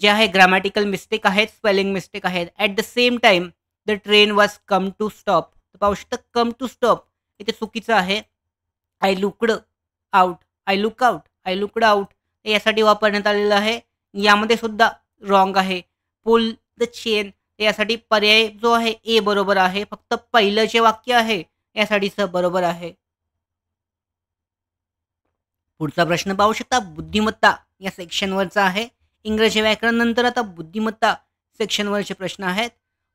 जे आहे ग्रामॅटिकल मिस्टेक आहेत, स्पेलिंग मिस्टेक आहेत. At the same time the train was come to stop. तर पाहू शकता कम टू स्टॉप इथे चुकीचं आहे. I looked out, I look out, I looked out यासाठी वापरण्यात आलेलं आहे. यामध्ये सुद्धा रॉंग आहे. पुल द चेन यासाठी पर्याय जो आहे ए बरोबर आहे. फक्त पहिलं जे वाक्य आहे यासाठीचं बरोबर आहे. पुढचा प्रश्न पाहू शकता बुद्धिमत्ता या सेक्शनवरचा आहे. इंग्रजी व्याकरण नंतर आता बुद्धिमत्ता सेक्शनवरचे प्रश्न आहेत.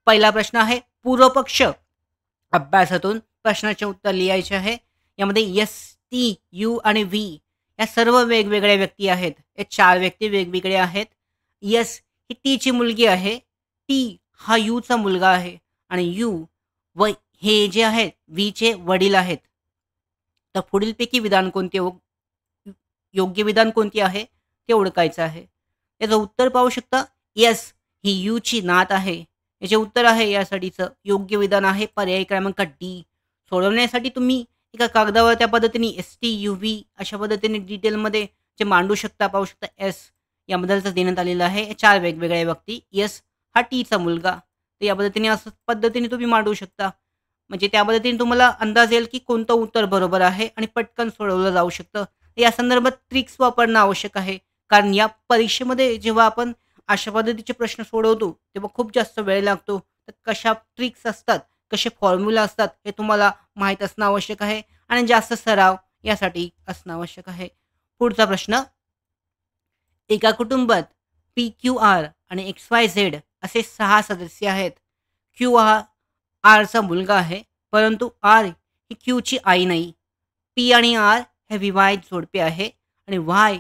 पहिला प्रश्न आहे पूर्वपक्ष अभ्यासातून प्रश्नाचे उत्तर लिहायचे आहे. यामध्ये एस, टी, यू आणि व्ही या सर्व वेगवेगळ्या व्यक्ती आहेत. हे 4 व्यक्ती वेगवेगळे आहेत. एस ही टीची मुलगी आहे. टी हा यूचा मुलगा आहे आणि यू व हे जे आहेत व्हीचे वडील आहेत. तर पुढीलपैकी विधान कोणते योग्य विधान कोणते आहे ते ओळखायचं आहे. याचं उत्तर पाहू शकता येस ही यूची नात आहे. याचे उत्तर आहे यासाठीचं योग्य विधान आहे पर्याय क्रमांक डी. सोडवण्यासाठी तुम्ही एका कागदावर त्या पद्धतीने एस टी यू व्ही अशा पद्धतीने डिटेलमध्ये जे मांडू शकता. पाहू शकता एस याबद्दलचं देण्यात आलेलं आहे. 4 वेगवेगळ्या व्यक्ती. येस हा टीचा मुलगा. तर या पद्धतीने असं पद्धतीने तुम्ही मांडू शकता. म्हणजे त्या पद्धतीने तुम्हाला अंदाज येईल की कोणतं उत्तर बरोबर आहे आणि पटकन सोडवलं जाऊ शकतं. या संदर्भात ट्रिक्स वापरणं आवश्यक आहे. कारण या परीक्षेमध्ये जेव्हा आपण अशा पद्धतीचे प्रश्न सोडवतो तेव्हा खूप जास्त वेळ लागतो. तर कशा ट्रिक्स असतात, कसे फॉर्म्युला असतात हे तुम्हाला माहीत असणं आवश्यक आहे आणि जास्त सराव यासाठी असणं आवश्यक आहे. पुढचा प्रश्न, एका कुटुंबात पी क्यू आर आणि एक्स वाय झेड असे 6 सदस्य आहेत. क्यू हा आरचा मुलगा आहे परंतु आर ही क्यूची आई नाही. पी आणि आर हे विवाहित जोडपे आहे आणि वाय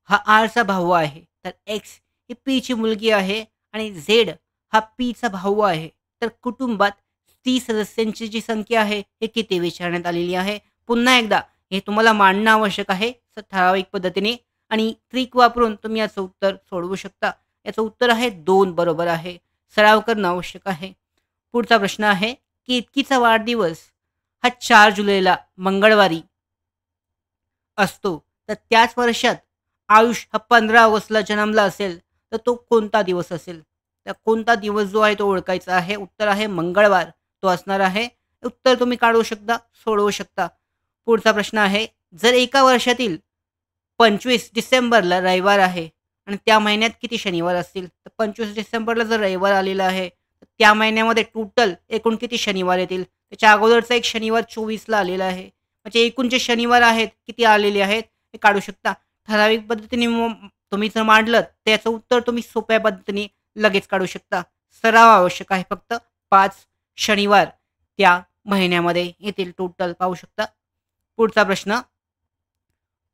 हा आरचा भाऊ आहे. तर एक्स ही पीची मुलगी आहे आणि झेड हा पीचा भाऊ आहे. तर कुटुंबात 30 सदस्यांची जी संख्या आहे हे किती विचारण्यात आलेली आहे. पुन्हा एकदा हे तुम्हाला मांडणं आवश्यक आहे ठराविक पद्धतीने आणि ट्रिक वापरून तुम्ही याचं उत्तर सोडवू शकता. याचं उत्तर आहे 2 बरोबर आहे. सराव करणं आवश्यक आहे. पुढचा प्रश्न आहे केतकीचा वाढदिवस हा 4 जुलैला मंगळवारी असतो. तर त्याच वर्षात आयुष हा 15 ऑगस्टला जन्मला असेल तर तो कोणता दिवस असेल. तर कोणता दिवस जो आहे तो ओळखायचा आहे. उत्तर आहे मंगळवार. तो असणार आहे. उत्तर तुम्ही काढू शकता, सोडवू शकता. पुढचा प्रश्न आहे जर एका वर्षातील 25 डिसेंबरला रविवार आहे आणि त्या महिन्यात किती शनिवार असतील. तर 25 डिसेंबरला जर रविवार आलेला आहे तर त्या महिन्यामध्ये टोटल एकूण किती शनिवार येतील. त्याच्या अगोदरचा एक शनिवार 24ला आलेला आहे. म्हणजे एकूण जे शनिवार आहेत किती आलेले आहेत हे काढू शकता. ठराविक पद्धतीने तुम्ही जर मांडलं त्याचं उत्तर तुम्ही सोप्या पद्धतीने लगेच काढू शकता. सराव आवश्यक आहे फक्त. 5 शनिवार त्या महिन्यामध्ये येतील टोटल पाहू शकता. पुढचा प्रश्न,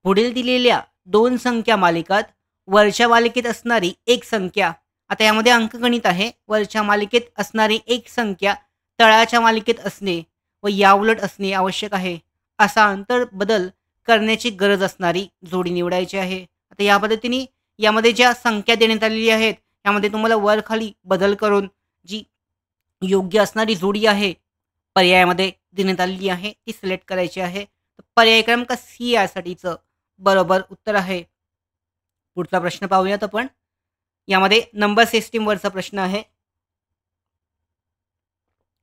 पुढील दिलेल्या 2 संख्या मालिकात वरच्या मालिकेत असणारी एक संख्या. आता यामध्ये अंकगणित आहे. वरच्या मालिकेत असणारी एक संख्या तळाच्या मालिकेत असणे व याउलट असणे आवश्यक आहे. असा अंतर बदल करण्याची गरज असणारी जोडी निवडायची आहे. आता या पद्धतीने यामध्ये ज्या संख्या देण्यात आलेली आहेत यामध्ये तुम्हाला वर खाली बदल करून जी योग्य असणारी जोडी आहे पर्यायामध्ये देण्यात आलेली आहे ती सिलेक्ट करायची आहे. तर पर्याय क्रमांक सी यासाठीचं बरोबर उत्तर आहे. पुढचा प्रश्न पाहूयात आपण. यामध्ये नंबर सिस्टीमवरचा प्रश्न आहे.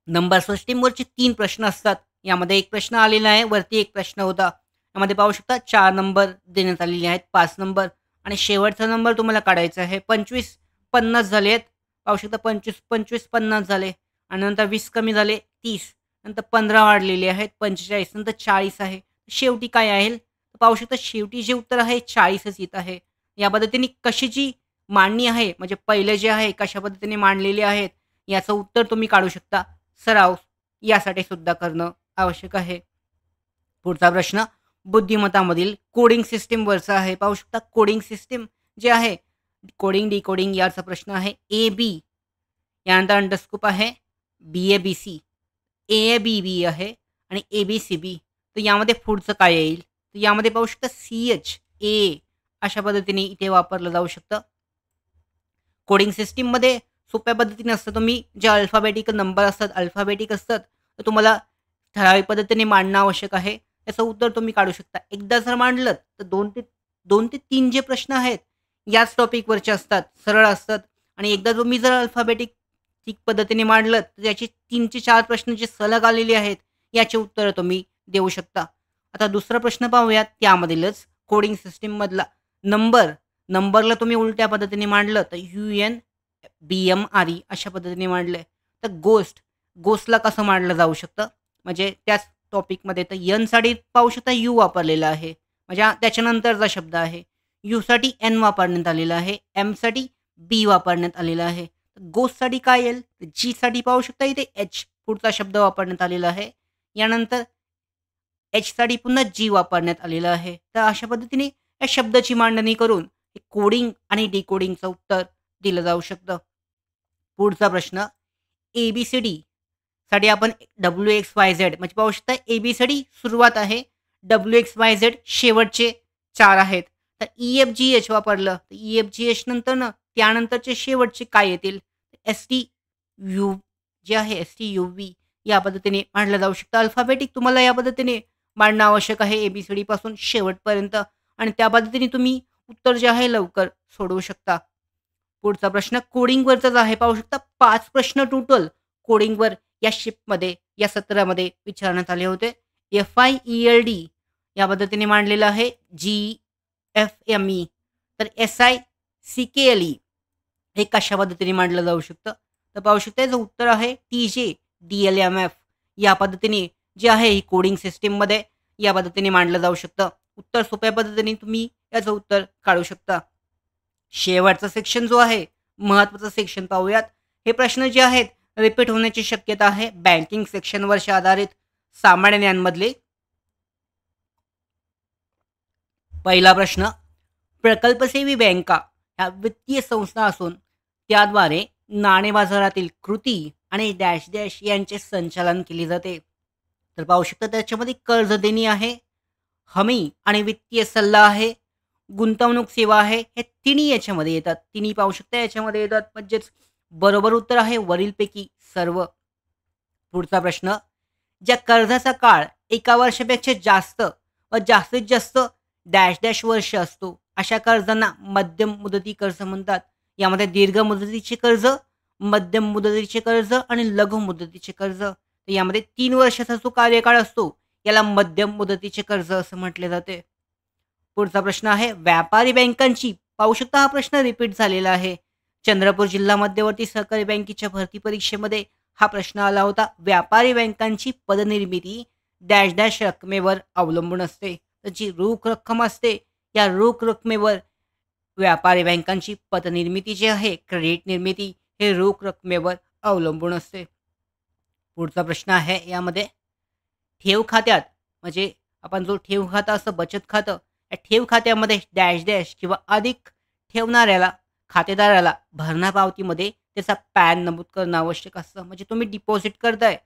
नंबर सिस्टीमवरचे 3 प्रश्न असतात. यामध्ये एक प्रश्न आलेला आहे. वरती एक प्रश्न होता. यामध्ये पाहू शकता 4 नंबर देण्यात आलेले आहेत, 5 नंबर आणि शेवटचा नंबर तुम्हाला काढायचा आहे. 25, 50 झाले आहेत. पाहू शकता 25, 25, 50 झाले आणि नंतर 20 कमी झाले 30, नंतर 15 वाढलेले आहेत 45, नंतर 40 आहे. शेवटी काय आहे? पाहू शकता शेवटी जे उत्तर आहे 40च येत आहे. या पद्धतीने कशाची मांडणी आहे, म्हणजे पहिले जे आहे कशा पद्धतीने मांडलेले आहेत, याचं उत्तर तुम्ही काढू शकता. सराव यासाठी सुद्धा करणं आवश्यक आहे. पुढचा प्रश्न बुद्धिमत्तामधील कोडिंग सिस्टीमवरचा आहे. पाहू शकता कोडिंग सिस्टीम जे आहे, कोडिंग डिकोडिंग याचा प्रश्न आहे. ए बी यानंतर अंडरस्कोप आहे, BABC, AABB आहे आणि ABCB. तर यामध्ये पुढचं काय येईल? तर यामध्ये पाहू शकता CHA अशा पद्धतीने इथे वापरलं जाऊ शकतं. कोडिंग सिस्टीममध्ये सोप्या पद्धतीने असतं. तुम्ही जे अल्फाबेटिकल नंबर असतात, अल्फाबेटिक असतात, तर तुम्हाला ठराविक पद्धतीने मांडणं आवश्यक आहे. त्याचं उत्तर तुम्ही काढू शकता. एकदा जर मांडलं तर 2 ते 3 जे प्रश्न आहेत, याच टॉपिकवरचे असतात, सरळ असतात आणि एकदा तुम्ही जर अल्फाबेटिक ठीक पद्धतीने मांडलं, तर त्याचे 3 ते 4 प्रश्न जे सलग आलेले आहेत, याची उत्तरं तुम्ही देऊ शकता. आता दुसरा प्रश्न पाहूयात त्यामधीलच कोडिंग सिस्टममधला नंबरला तुम्ही उलट्या पद्धतीने मांडलं तर UNBMRE अशा पद्धतीने मांडलंय. तर गोस्टला कसं मांडलं जाऊ शकतं? म्हणजे त्याच टॉपिकमध्ये तर Nसाठी पाहू शकता U वापरलेला आहे. म्हणजे त्याच्यानंतरचा शब्द आहे. Uसाठी N वापरण्यात आलेला आहे. Mसाठी B वापरण्यात आलेला आहे. गोस्टसाठी काय येईल? Gसाठी पाहू शकता इथे H पुढचा शब्द वापरण्यात आलेला आहे. यानंतर Hसाठी पुन्हा G वापरण्यात आलेलं आहे. तर अशा पद्धतीने या शब्दाची मांडणी करून कोडिंग आणि डिकोडिंगचं उत्तर दिलं जाऊ शकतं. पुढचा प्रश्न ABCD साठी आपण WXYZ म्हणजे पाहू शकता ABCD सुरुवात आहे. WXYZ शेवटचे 4 आहेत. तर EFGH वापरलं तर EFGH नंतर त्यानंतरचे शेवटचे काय येतील? STU जे आहे STUV या पद्धतीने मांडलं जाऊ शकतं. अल्फाबेटिक तुम्हाला या पद्धतीने मांडणं आवश्यक आहे ABCD पासून शेवटपर्यंत आणि त्या पद्धतीने तुम्ही उत्तर जे आहे लवकर सोडवू शकता. पुढचा प्रश्न कोडिंगवरचाच आहे. पाहू शकता 5 प्रश्न टोटल कोडिंगवर या शिफ्टमध्ये या सत्रामध्ये विचारण्यात आले होते. FIELD या पद्धतीने मांडलेलं आहे. GFME तर SICKLE हे कशा पद्धतीने मांडलं जाऊ शकतं? तर पाहू शकता याचं उत्तर आहे TJDLMF या पद्धतीने जे आहे ही कोडिंग सिस्टममध्ये या पद्धतीने मांडलं जाऊ शकतं. उत्तर सोप्या पद्धतीने तुम्ही याचं उत्तर काढू शकता. शेवटचा सेक्शन जो आहे महत्त्वाचा सेक्शन पाहूयात. हे प्रश्न जे आहेत रिपीट होण्याची शक्यता आहे. बँकिंग सेक्शनवरचे आधारित सामान्य ज्ञानमधले. पहिला प्रश्न प्रकल्पसेवी बँका ह्या वित्तीय संस्था असून त्याद्वारे नाणे बाजारातील कृती आणि डॅश डॅश यांचे संचालन केले जाते. तर पाहू शकता त्याच्यामध्ये कर्ज देणी आहे, हमी आणि वित्तीय सल्ला आहे, गुंतवणूक सेवा आहे. हे तिन्ही याच्यामध्ये येतात. तिन्ही पाहू शकता याच्यामध्ये येतात. म्हणजेच बरोबर उत्तर आहे वरीलपैकी सर्व. पुढचा प्रश्न ज्या कर्जाचा काळ 1 वर्षापेक्षा जास्त व जास्तीत जास्त डॅश डॅश वर्ष असतो अशा कर्जांना मध्यम मुदती कर्ज म्हणतात. यामध्ये दीर्घ मुदतीचे कर्ज, मध्यम मुदतीचे कर्ज आणि लघु मुदतीचे कर्ज. तर यामध्ये 3 वर्षाचा जो कार्यकाळ असतो याला मध्यम मुदतीचे कर्ज असं म्हटले जाते. पुढचा प्रश्न आहे व्यापारी बँकांची. पाहू शकता हा प्रश्न रिपीट झालेला आहे. चंद्रपूर जिल्हा मध्यवर्ती सहकारी बँकेच्या भरती परीक्षेमध्ये हा प्रश्न आला होता. व्यापारी बँकांची पदनिर्मिती डॅश डॅश रकमेवर अवलंबून असते. तर जी रोख रक्कम असते या रोख रकमेवर व्यापारी बँकांची पतनिर्मिती जी आहे क्रेडिट निर्मिती हे रोख रकमेवर अवलंबून असते. पुढचा प्रश्न आहे यामध्ये ठेव खात्यात म्हणजे आपण जो ठेव खाता असतं बचत खातं या ठेव खात्यामध्ये डॅश डॅश किंवा अधिक ठेवणाऱ्याला खातेदाराला भरणा पावतीमध्ये त्याचा पॅन नमूद करणं आवश्यक असतं. म्हणजे तुम्ही डिपॉझिट करताय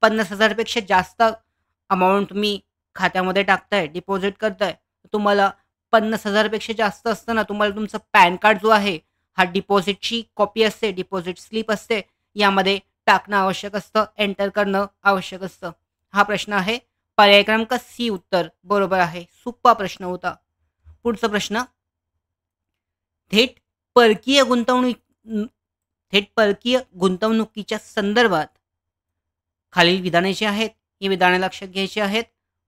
50,000 पेक्षा जास्त अमाऊंट तुम्ही खात्यामध्ये टाकताय, डिपॉझिट करताय, तर तुम्हाला 50,000 पेक्षा जास्त असताना तुम्हाला तुमचं पॅन कार्ड जो आहे हा डिपॉझिटची कॉपी असते, डिपॉझिट स्लिप असते, यामध्ये टाकणं आवश्यक असतं, एंटर करणं आवश्यक असतं. हा प्रश्न आहे. पर्याय क्रमांक सी उत्तर बरोबर आहे. सोपा प्रश्न होता. पुढचा प्रश्न थेट परकीय गुंतवणूक थेट परकीय गुंतवणुकीच्या संदर्भात खालील विधाने जी आहेत ही विधाने लक्षात घ्यायची आहेत.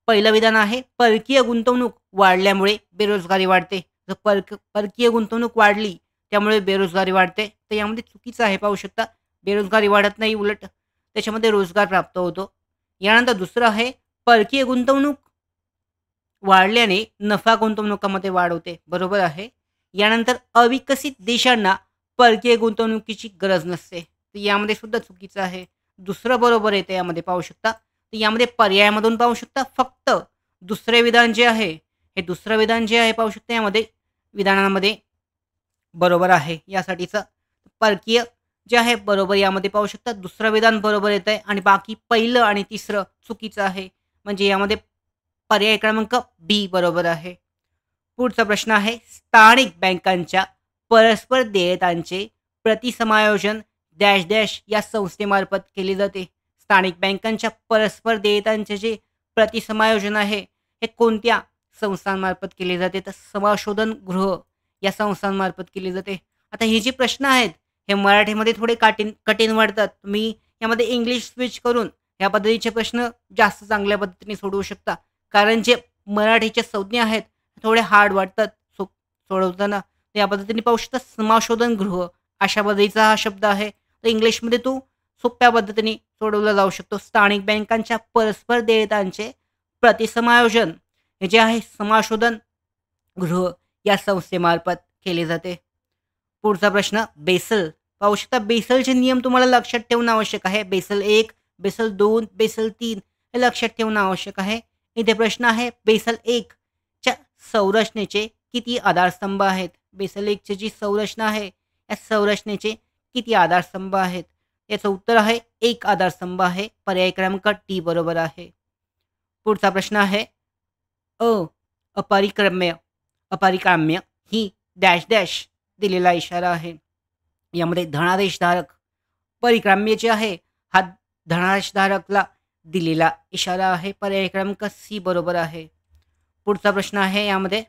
पहिलं विधान आहे परकीय गुंतवणूक वाढल्यामुळे बेरोजगारी वाढते. जर परकीय गुंतवणूक वाढली त्यामुळे बेरोजगारी वाढते. तर यामध्ये चुकीचं आहे पाहू शकता. बेरोजगारी वाढत नाही, उलट त्याच्यामध्ये रोजगार प्राप्त होतो. यानंतर दुसरं आहे परकीय गुंतवणूक वाढल्याने नफा गुंतवणुकामध्ये वाढ होते. बरोबर आहे. यानंतर अविकसित देशांना परकीय गुंतवणुकीची गरज नसते. तर यामध्ये सुद्धा चुकीचं आहे. दुसरं बरोबर येतं यामध्ये पाहू शकता. तर यामध्ये पर्यायामधून पाहू शकता फक्त दुसरे विधान जे आहे, हे दुसरं विधान जे आहे पाहू शकता यामध्ये विधानामध्ये बरोबर आहे. यासाठीचं परकीय जे आहे बरोबर यामध्ये पाहू शकता. दुसरं विधान बरोबर येतंय आणि बाकी पहिलं आणि तिसरं चुकीचं आहे. म्हणजे यामध्ये पर्याय क्रमांक बी बरोबर आहे. पुढचा प्रश्न आहे स्थानिक बँकांच्या परस्पर देयतांचे प्रतिसमायोजन डॅश डॅश या संस्थेमार्फत केले जाते. स्थानिक बँकांच्या परस्पर देयतांचे जे प्रतिसमायोजन आहे हे कोणत्या संस्थांमार्फत केले जाते? तर समाशोधन गृह या संस्थांमार्फत केले जाते. आता हे जे प्रश्न आहेत हे मराठीमध्ये थोडे कठीण वाटतात. तुम्ही यामध्ये इंग्लिश स्विच करून या पद्धतीचे प्रश्न जास्त चांगल्या पद्धतीने सोडवू शकता. कारण जे मराठीच्या संज्ञा आहेत थोडे हार्ड वाटतात सोडवताना. तर या पद्धतीने पाहू शकता समाशोधन गृह अशा पद्धतीचा हा शब्द आहे. तर इंग्लिशमध्ये तो सोप्या पद्धतीने सोडवला जाऊ शकतो. स्थानिक बँकांच्या परस्पर देयतांचे प्रतिसमायोजन हे जे आहे समाशोधन गृह या संस्थेमार्फत केले जाते. पुढचा प्रश्न बेसल पाहू शकता. बेसलचे नियम तुम्हाला लक्षात ठेवणं आवश्यक आहे. बेसल 1, बेसल 2, बेसल 3 हे लक्षात ठेवणं आवश्यक आहे. इथे प्रश्न आहे बेसल 1 च्या संरचनेचे किती आधारस्तंभ आहेत? बेसल 1 ची जी संरचना आहे या संरचनेचे किती आधारस्तंभ आहेत? याचं उत्तर आहे 1 आधारस्तंभ आहे. पर्याय क्रमांक डी बरोबर आहे. पुढचा प्रश्न आहे अ अपरिक्रम्य अपरिकाम्य ही डॅश डॅश दिलेला इशारा आहे. यामध्ये धनादेशधारक परिक्राम्य जे आहे हा धनादेशधारकला दिलेला इशारा आहे. पर्याय क्रमांक सी बरोबर आहे. पुढचा प्रश्न आहे यामध्ये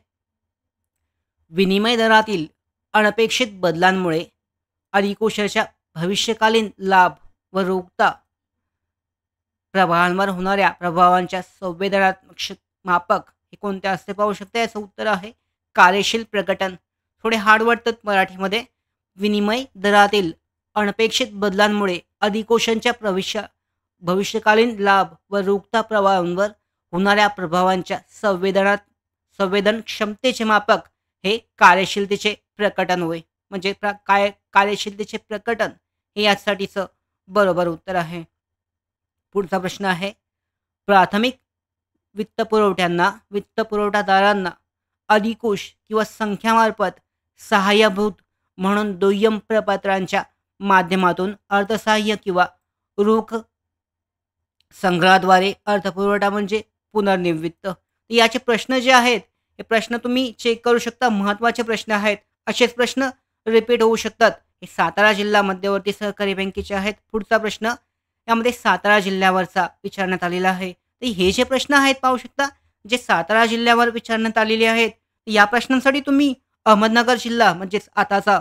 विनिमय दरातील अनपेक्षित बदलांमुळे अधिकोषाच्या भविष्यकालीन लाभ व रोखता प्रवाहांवर होणाऱ्या प्रभावांच्या संवेदनात्मक मापक हे कोणते असते पाहू शकता. याचं उत्तर आहे कार्यशील प्रकटन. थोडे हार्ड वाटतात मराठीमध्ये. विनिमय दरातील अनपेक्षित बदलांमुळे अधिकोषांच्या भविष्यकालीन लाभ व रोखता प्रवाहांवर होणाऱ्या प्रभावांच्या संवेदन क्षमतेचे मापक हे कार्यशीलतेचे प्रकटन होय. म्हणजे कार्यशीलतेचे प्रकटन हे यासाठीचं बरोबर उत्तर आहे. पुढचा प्रश्न आहे प्राथमिक वित्तपुरवठादारांना अधिकोष किंवा संख्यामार्फत सहाय्यभूत म्हणून दुय्यम प्रपत्रांच्या माध्यमातून अर्थसहाय्य किंवा रोख संग्रहाद्वारे अर्थपुरवठा म्हणजे पुनर्निवित्त. याचे प्रश्न जे आहेत हे प्रश्न तुम्ही चेक करू शकता. महत्त्वाचे प्रश्न आहेत. असेच प्रश्न रिपीट होऊ शकतात. हे सातारा जिल्हा मध्यवर्ती सहकारी बँकेचे आहेत. पुढचा प्रश्न यामध्ये सातारा जिल्ह्यावरचा विचारण्यात आलेला आहे. तर हे जे प्रश्न आहेत पाहू शकता जे सातारा जिल्ह्यावर विचारण्यात आलेले आहेत. या प्रश्नांसाठी तुम्ही अहमदनगर जिल्हा म्हणजेच आताचा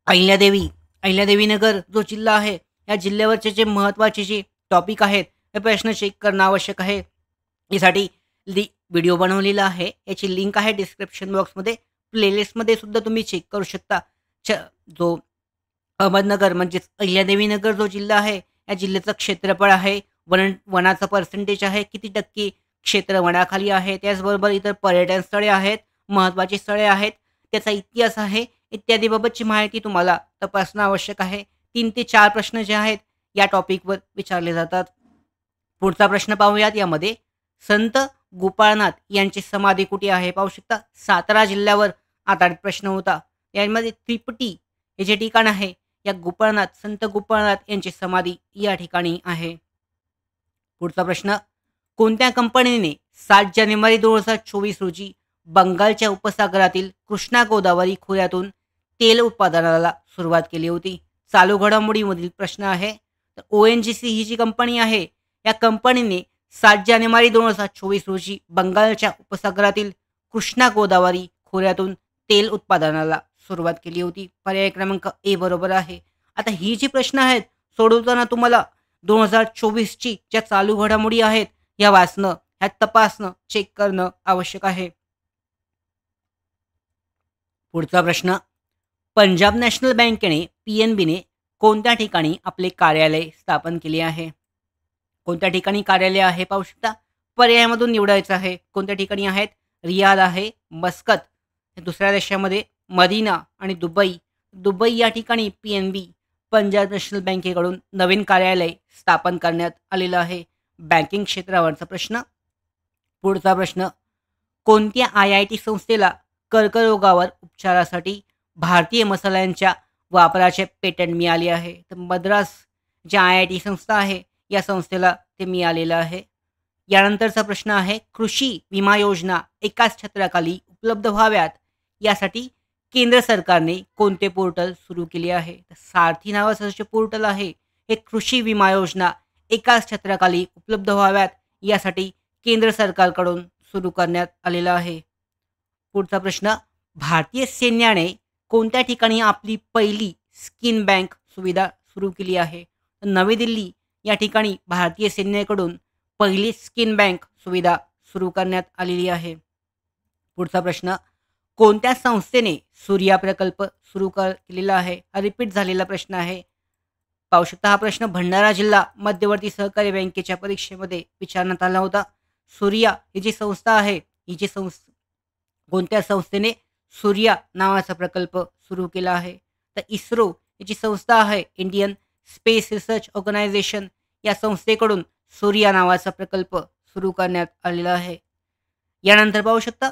अहिल्यादेवी नगर जो जिल्हा आहे या जिल्ह्यावरचे जे महत्त्वाचे जे टॉपिक आहेत हे प्रश्न चेक करणं आवश्यक आहे. यासाठी व्हिडिओ बनवलेला आहे. याची लिंक आहे डिस्क्रिप्शन बॉक्समध्ये. प्लेलिस्टमध्ये सुद्धा तुम्ही चेक करू शकता. जो अहमदनगर म्हणजेच अहिल्यादेवी नगर जो जिल्हा आहे या जिल्ह्याचं क्षेत्रफळ आहे, वनाचं पर्सेंटेज आहे, किती टक्के क्षेत्र वनाखाली आहे, त्याचबरोबर इतर पर्यटन स्थळे आहेत, महत्त्वाची स्थळे आहेत, त्याचा इतिहास आहे इत्यादी बाबतची माहिती तुम्हाला तपासणं आवश्यक आहे. 3 ते 4 प्रश्न जे आहेत या टॉपिकवर विचारले जातात. पुढचा प्रश्न पाहूयात. यामध्ये संत गोपाळनाथ यांची समाधी कुठे आहे पाहू शकता. सातारा जिल्ह्यावर आधारित प्रश्न होता. यामध्ये त्रिपटी हे जे ठिकाण आहे या संत गोपाळनाथ यांची समाधी या ठिकाणी आहे. पुढचा प्रश्न कोणत्या कंपनीने 7 जानेवारी 2024 रोजी बंगालच्या उपसागरातील कृष्णा गोदावरी खोऱ्यातून तेल उत्पादनाला सुरुवात केली होती? चालू घडामोडीमधील प्रश्न आहे. तर ONGC ही जी कंपनी आहे या कंपनीने 7 जानेवारी 2024 रोजी बंगालच्या उपसागरातील कृष्णा गोदावरी खोऱ्यातून तेल उत्पादनाला सुरुवात केली होती. पर्याय क्रमांक ए बरोबर आहे. आता ही जी प्रश्न आहेत सोडवताना तुम्हाला 2024ची ज्या चालू घडामोडी आहेत या वाचणं, ह्या तपासणं, चेक करणं आवश्यक आहे. पुढचा प्रश्न, पंजाब नॅशनल बँकेने PNBने कोणत्या ठिकाणी आपले कार्यालय स्थापन केले आहे? कोणत्या ठिकाणी कार्यालय आहे पाहू शकता. पर्यायामधून निवडायचं आहे. कोणत्या ठिकाणी आहेत? रियाध आहे, मस्कत, दुसऱ्या देशामध्ये मदिना आणि दुबई. दुबई या ठिकाणी PNB पंजाब नॅशनल बँकेकडून नवीन कार्यालय स्थापन करण्यात आलेलं आहे. बँकिंग क्षेत्रावरचा प्रश्न. पुढचा प्रश्न, कोणत्या IIT संस्थेला कर्करोगावर उपचारासाठी भारतीय मसाल्यांच्या वापराचे पेटंट मिळाले आहे? तर मद्रास जी IIT संस्था आहे या संस्थेला ते मिळालेलं आहे. यानंतरचा प्रश्न आहे, कृषी विमा योजना एकाच छत्राखाली उपलब्ध व्हाव्यात यासाठी केंद्र सरकारने कोणते पोर्टल सुरू केले आहे? तर सारथी नावाचं जे पोर्टल आहे हे कृषी विमा योजना एकाच छत्राखाली उपलब्ध व्हाव्यात यासाठी केंद्र सरकारकडून सुरू करण्यात आलेलं आहे. पुढचा प्रश्न, भारतीय सैन्याने कोणत्या ठिकाणी आपली पहिली स्किन बँक सुविधा सुरू केली आहे? तर नवी दिल्ली या ठिकाणी भारतीय सैन्याकडून पहिली स्किन बँक सुविधा सुरू करण्यात आलेली आहे. पुढचा प्रश्न, कोणत्या संस्थेने सूर्या प्रकल्प सुरू केलेला आहे? हा रिपीट झालेला प्रश्न आहे. पाहू शकता हा प्रश्न भंडारा जिल्हा मध्यवर्ती सहकारी बँकेच्या परीक्षेमध्ये विचारण्यात आला होता. सूर्या ही जी संस्था आहे, ही जी कोणत्या संस्थेने सूर्या नावाचा प्रकल्प सुरू केला आहे? तर इस्रो ही जी संस्था आहे, इंडियन स्पेस रिसर्च ऑर्गनायझेशन, या संस्थेकडून सूर्या नावाचा प्रकल्प सुरू करण्यात आलेला आहे. यानंतर पाहू शकता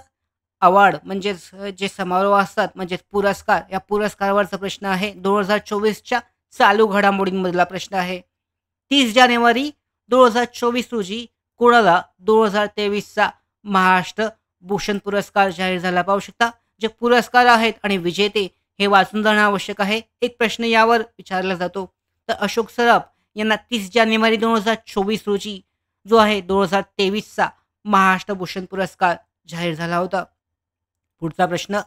अवॉर्ड म्हणजेच जे समारोह असतात म्हणजेच पुरस्कार, या पुरस्कारावरचा प्रश्न आहे. 2024च्या चालू घडामोडींमधला प्रश्न आहे. 30 जानेवारी 2024 रोजी कोणाला 2023चा महाराष्ट्र भूषण पुरस्कार जाहीर झाला? पाहू शकता जे पुरस्कार आहेत आणि विजेते हे वाचून जाणं आवश्यक आहे. एक प्रश्न यावर विचारला जातो. तर अशोक सराफ यांना 30 जानेवारी 2024 रोजी जो आहे 2023चा महाराष्ट्र भूषण पुरस्कार जाहीर झाला होता. पुढचा प्रश्न,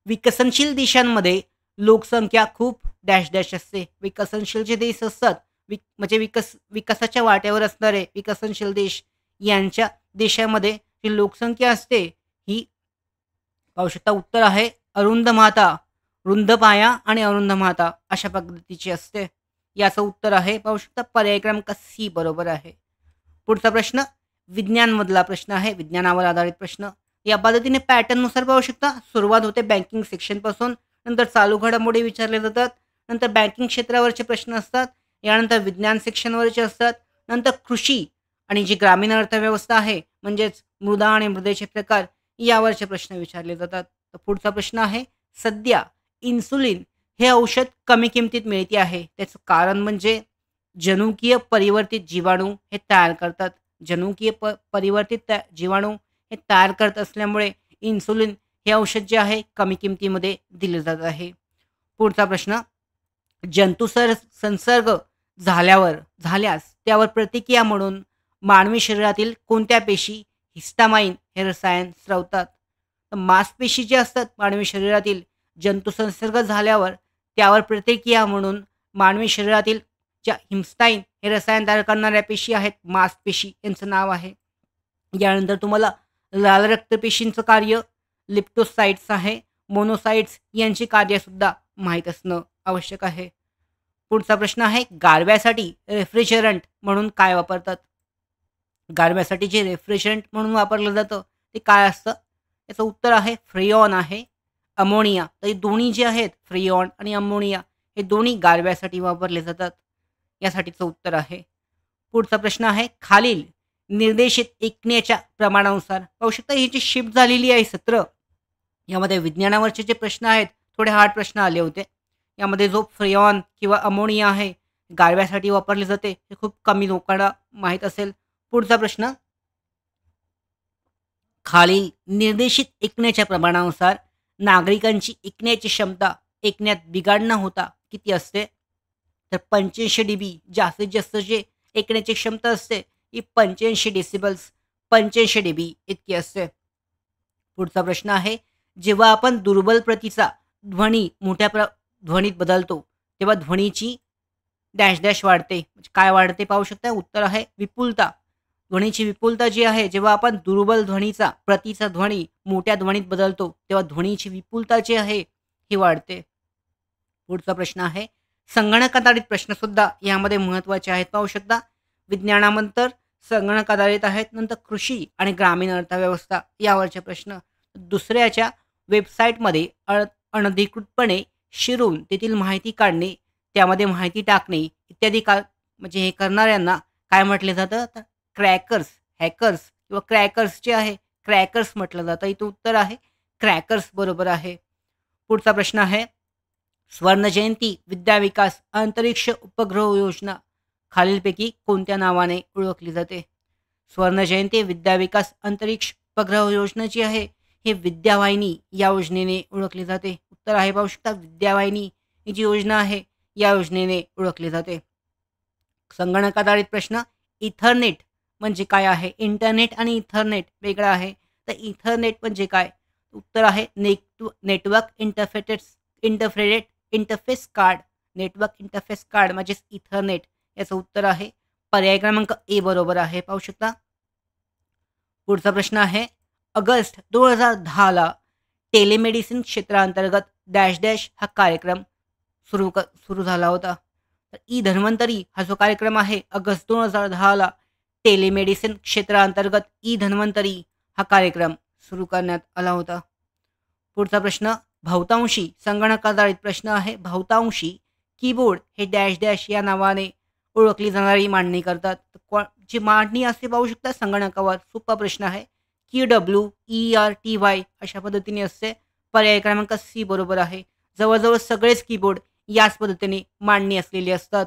विकसनशील देशांमध्ये लोकसंख्या खूप डॅश डॅश असते. विकसनशील जे देश असतात म्हणजे विकासाच्या वाट्यावर असणारे विकसनशील देश, यांच्या देशामध्ये जी लोकसंख्या असते ही पाहू शकता उत्तर आहे अरुंद माता, रुंद पाया आणि अरुंद माता अशा पद्धतीची असते. याचं उत्तर आहे पाहू शकता पर्याय क्रमांक C बरोबर आहे. पुढचा प्रश्न विज्ञानमधला प्रश्न आहे, विज्ञानावर आधारित प्रश्न. या पद्धतीने पॅटर्ननुसार पाहू शकता सुरुवात होते बँकिंग सेक्शनपासून, नंतर चालू घडामोडी विचारले जातात, नंतर बँकिंग क्षेत्रावरचे प्रश्न असतात, यानंतर विज्ञान सेक्शनवरचे असतात, नंतर कृषी आणि जी ग्रामीण अर्थव्यवस्था आहे म्हणजेच मृदा आणि मृदेचे प्रकार यावरचे प्रश्न विचारले जातात. तर पुढचा प्रश्न आहे, सध्या इन्सुलिन हे औषध कमी किमतीत मिळते आहे, त्याचं कारण म्हणजे जनुकीय परिवर्तित जीवाणू हे तयार करतात. जनुकीय परिवर्तित जीवाणू हे तयार करत असल्यामुळे इन्सुलिन हे औषध जे आहे कमी किमतीमध्ये दिले जात आहे. पुढचा प्रश्न, संसर्ग झाल्यास त्यावर प्रतिक्रिया म्हणून मानवी शरीरातील कोणत्या पेशी हिस्टामाइन हे रसायन स्रवतात? तर मांसपेशी जे असतात मानवी शरीरातील जंतुसंसर्ग झाल्यावर त्यावर प्रतिक्रिया म्हणून मानवी शरीरातील ज्या हिस्टामाइन हे रसायन तयार करणाऱ्या पेशी आहेत मांसपेशी, यांचं नाव आहे. यानंतर तुम्हाला लाल रक्तपेशींचं कार्य, लिप्टोसाइट्स आहे, मोनोसाइट्स यांची कार्यसुद्धा माहीत असणं आवश्यक आहे. पुढचा प्रश्न आहे, गारव्यासाठी रेफ्रिजरंट म्हणून काय वापरतात? गारव्यासाठी जे रेफ्रिजरंट म्हणून वापरलं जातं ते काय असतं? याचं उत्तर आहे फ्रेऑन आहे, अमोनिया. तर हे दोन्ही जे आहेत फ्रेऑन आणि अमोनिया हे दोन्ही गारव्यासाठी वापरले जातात. यासाठीचं उत्तर आहे. पुढचा प्रश्न आहे, खालील निर्देशित ऐकण्याच्या प्रमाणानुसार पाहू शकता ही जी शिफ्ट झालेली आहे सत्र, यामध्ये विज्ञानावरचे जे प्रश्न आहेत थोडे हार्ड प्रश्न आले होते. यामध्ये जो फ्रेऑन किंवा अमोनिया आहे गारव्यासाठी वापरले जाते हे खूप कमी लोकांना माहीत असेल. पुढचा प्रश्न, खालील निर्देशित ऐकण्याच्या प्रमाणानुसार नागरिकांची ऐकण्याची क्षमता ऐकण्यात बिघाड न होता किती असते? तर 85 dB जास्तीत जास्त जे ऐकण्याची क्षमता असते ही 85 डेसिबल्स 85 dB इतकी असते. पुढचा प्रश्न आहे, जेव्हा आपण दुर्बल प्रतीचा ध्वनी मोठ्या ध्वनीत बदलतो तेव्हा ध्वनीची डॅश डॅश वाढते. म्हणजे काय वाढते पाहू शकता. उत्तर आहे विपुलता. ध्वनीची विपुलता जी आहे, जेव्हा आपण दुर्बल ध्वनीचा प्रतीचा ध्वनी मोठ्या ध्वनीत बदलतो, तेव्हा ध्वनीची विपुलता जी आहे ही वाढते. पुढचा प्रश्न आहे, संगणक आधारित प्रश्नसुद्धा यामध्ये महत्त्वाचे आहेत. पाहू शकता, विज्ञानानंतर संगणक आधारित आहेत. नंतर कृषी आणि ग्रामीण अर्थव्यवस्था यावरचे प्रश्न. दुसऱ्याच्या वेबसाईटमध्ये अनधिकृतपणे शिरून तेथील माहिती काढणे, त्यामध्ये माहिती टाकणे इत्यादी म्हणजे हे करणाऱ्यांना काय म्हटले जातं? तर क्रॅकर्स, हॅकर्स किंवा क्रॅकर्स जे आहे, क्रॅकर्स म्हटलं जातं. इथं उत्तर आहे क्रॅकर्स बरोबर आहे. पुढचा प्रश्न आहे, स्वर्णजयंती विद्या विकास अंतरिक्ष उपग्रह योजना खालीलपैकी कोणत्या नावाने ओळखली जाते? स्वर्णजयंती विद्या विकास अंतरिक्ष उपग्रह योजना जी आहे, हे विद्यावाहिनी या योजनेने ओळखली जाते. उत्तर आहे पाहू शकता विद्यावाहिनी ही जी योजना आहे या योजनेने ओळखली जाते. संगणक आधारित प्रश्न, इथरनेट म्हणजे काय आहे? इंटरनेट आणि इथरनेट वेगळं आहे. तर इथरनेट म्हणजे काय? उत्तर आहे network interface card. Network interface card म्हणजेच इथरनेट. याचं उत्तर आहे पर्याय क्रमांक ए बरोबर आहे. पाहू शकता. पुढचा प्रश्न आहे, ऑगस्ट 2010ला टेलिमेडिसिन क्षेत्रांतर्गत डॅश डॅश हा कार्यक्रम सुरू झाला होता. तर ई धन्वंतरी हा जो कार्यक्रम आहे, ऑगस्ट 2010ला टेलिमेडिसिन क्षेत्रांतर्गत ई धन्वंतरी हा कार्यक्रम सुरू करण्यात आला होता. पुढचा प्रश्न, बहुतांशी संगणक आधारित प्रश्न आहे. बहुतांशी कीबोर्ड हे डॅश डॅश या नावाने ओळखली जाणारी मांडणी करतात. जी मांडणी असते पाहू शकता संगणकावर. सोपा प्रश्न आहे. QWERTY अशा पद्धतीने असते. पर्याय क्रमांक सी बरोबर आहे. जवळजवळ सगळेच कीबोर्ड याच पद्धतीने मांडणी असलेली असतात.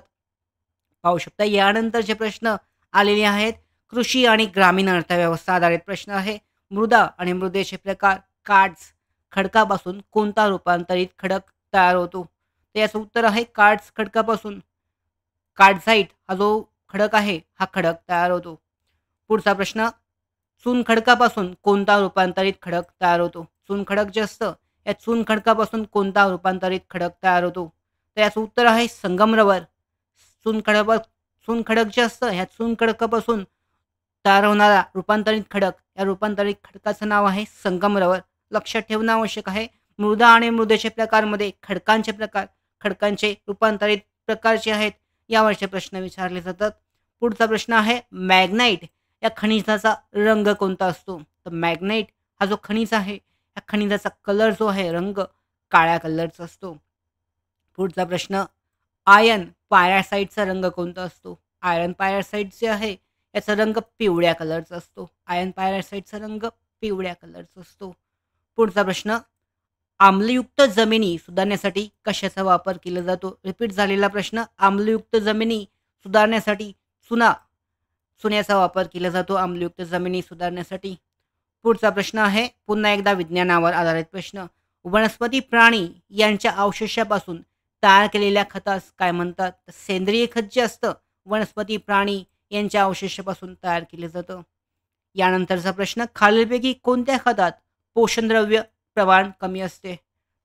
पाहू शकता. यानंतरचे प्रश्न आलेले आहेत, कृषी आणि ग्रामीण अर्थव्यवस्था आधारित प्रश्न आहे. मृदा आणि मृदेचे प्रकार. कार्ड्स, खडकापासून कोणता रूपांतरित खडक तयार होतो? तर याचं उत्तर आहे कार्ड्स, खडकापासून. कार्डसाईट हा जो खडक आहे हा खडक तयार होतो. पुढचा प्रश्न, चुनखडकापासून कोणता रूपांतरित खडक तयार होतो? चुनखडक जे असतं, या चुनखडकापासून कोणता रूपांतरित खडक तयार होतो? तर याचं उत्तर आहे संगमरवर. चुनखडक जे असतं, ह्या चुनखडकापासून तयार होणारा रूपांतरित खडक, या रूपांतरित खडकाचं नाव आहे संगमरवर. लक्षात ठेवणं आवश्यक आहे. मृदा आणि मृदेचे प्रकारमध्ये खडकांचे प्रकार, खडकांचे रूपांतरित प्रकार जे आहेत यावरचे प्रश्न विचारले जातात. पुढचा प्रश्न आहे, मॅग्नाईट या खनिजाचा रंग कोणता असतो? तर मॅग्नाईट हा जो खनिज आहे, या खनिजाचा कलर जो आहे, रंग काळ्या कलरचा असतो. पुढचा प्रश्न, आयर्न पायरासाईटचा रंग कोणता असतो? आयर्न पायरासाईट जे आहे याचा रंग पिवळ्या कलरचा असतो. आयर्न पायरासाईटचा रंग पिवळ्या कलरचा असतो. पुढचा प्रश्न, आम्लयुक्त जमिनी सुधारण्यासाठी कशाचा वापर केला जातो? रिपीट झालेला प्रश्न. आम्लयुक्त जमिनी सुधारण्यासाठी चुन्याचा वापर केला जातो आम्लयुक्त जमिनी सुधारण्यासाठी. पुढचा प्रश्न आहे, पुन्हा एकदा विज्ञानावर आधारित प्रश्न. वनस्पती प्राणी यांच्या अवशेषापासून तयार केलेल्या खतास काय म्हणतात? सेंद्रिय खत जे असतं, वनस्पती प्राणी यांच्या अवशेषापासून तयार केलं जातं. यानंतरचा प्रश्न, खालीलपैकी कोणत्या खतात पोषणद्रव्य प्रमाण कमी असते?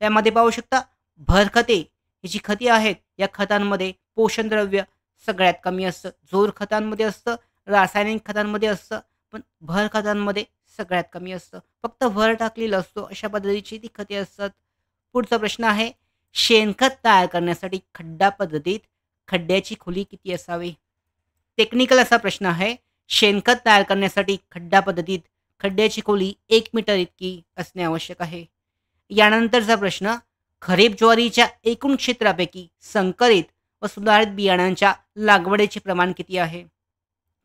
त्यामध्ये पाहू शकता भरखते ही जी खते आहेत, या खतांमध्ये पोषणद्रव्य सगळ्यात कमी असतं. जोर खतांमध्ये असतं, रासायनिक खतांमध्ये असतं, पण भर खतांमध्ये सगळ्यात कमी असतं. फक्त भर टाकलेलं असतो, अशा पद्धतीची ती खते असतात. पुढचा प्रश्न आहे, शेणखत तयार करण्यासाठी खड्डा पद्धतीत खड्ड्याची खोली किती असावी? टेक्निकल असा प्रश्न आहे. शेणखत तयार करण्यासाठी खड्डा पद्धतीत खड्ड्याची खोली 1 मीटर इतकी असणे आवश्यक आहे. यानंतरचा प्रश्न, खरीप ज्वारीच्या एकूण क्षेत्रापैकी संकरित व सुधारित बियाणांच्या लागवडीचे प्रमाण किती आहे?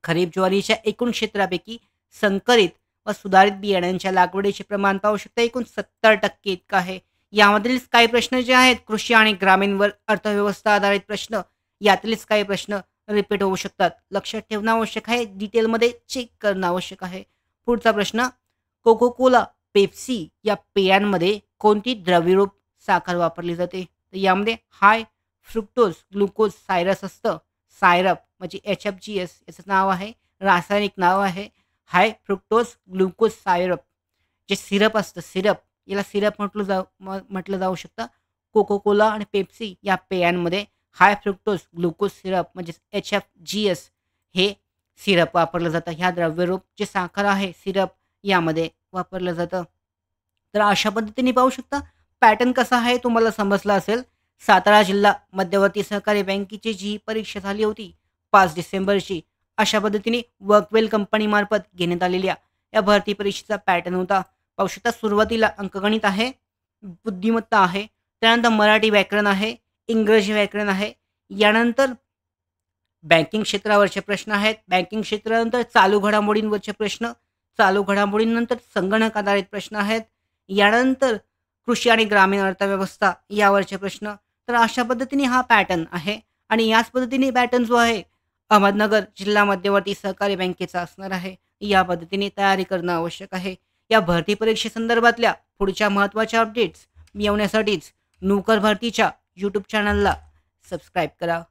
खरीप ज्वारीच्या एकूण क्षेत्रापैकी संकरित व सुधारित बियाणांच्या लागवडीचे प्रमाण पाहू शकता एकूण 70% इतकं आहे. यामधीलच काही प्रश्न जे आहेत कृषी आणि ग्रामीणवर अर्थव्यवस्था आधारित प्रश्न, यातलेच काही प्रश्न रिपीट होऊ शकतात. लक्षात ठेवणं आवश्यक आहे. डिटेलमध्ये चेक करणं आवश्यक आहे. पुढचा प्रश्न, कोको कोला, पेप्सी या पेयांमध्ये कोणती द्रव्यरूप साखर वापरली जाते? तर यामध्ये हाय फ्रुक्टोज ग्लुकोज सायरस असतं. सायरप म्हणजे HFGS याचं नाव आहे, रासायनिक नाव आहे हाय फ्रुक्टोज ग्लुकोज सायरप. जे सिरप असतं, सिरप, याला सिरप म्हटलं जाऊ शकतं. कोको कोला आणि पेप्सी या पेयांमध्ये हाय फ्रुक्टोज ग्लुकोज सिरप म्हणजेच HFGS हे सिरप वापरलं जातं. ह्या द्रव्यरूप जे साखर आहे सिरप यामध्ये वापरलं जातं. तर अशा पद्धतीने पाहू शकता पॅटर्न कसा आहे तुम्हाला समजला असेल. सातारा जिल्हा मध्यवर्ती सहकारी बँकेची जी परीक्षा झाली होती 5 डिसेंबरची, अशा पद्धतीने वर्कवेल कंपनीमार्फत घेण्यात आलेल्या या भरती परीक्षेचा पॅटर्न होता. पाहू शकता सुरुवातीला अंकगणित आहे, बुद्धिमत्ता आहे, त्यानंतर मराठी व्याकरण आहे, इंग्रजी व्याकरण आहे. यानंतर बँकिंग क्षेत्रावरचे प्रश्न आहेत. बँकिंग क्षेत्रानंतर चालू घडामोडींवरचे प्रश्न, चालू घडामोडींनंतर संगणक आधारित प्रश्न आहेत. यानंतर कृषी आणि ग्रामीण अर्थव्यवस्था यावरचे प्रश्न. तर अशा पद्धतीने हा पॅटर्न आहे आणि याच पद्धतीने पॅटर्न जो आहे अहमदनगर जिल्हा मध्यवर्ती सहकारी बँकेचा असणार आहे. या पद्धतीने तयारी करणं आवश्यक आहे. या भरती परीक्षेसंदर्भातल्या पुढच्या महत्त्वाच्या अपडेट्स मिळवण्यासाठीच नोकर भरतीच्या यूट्यूब चॅनलला सबस्क्राईब करा.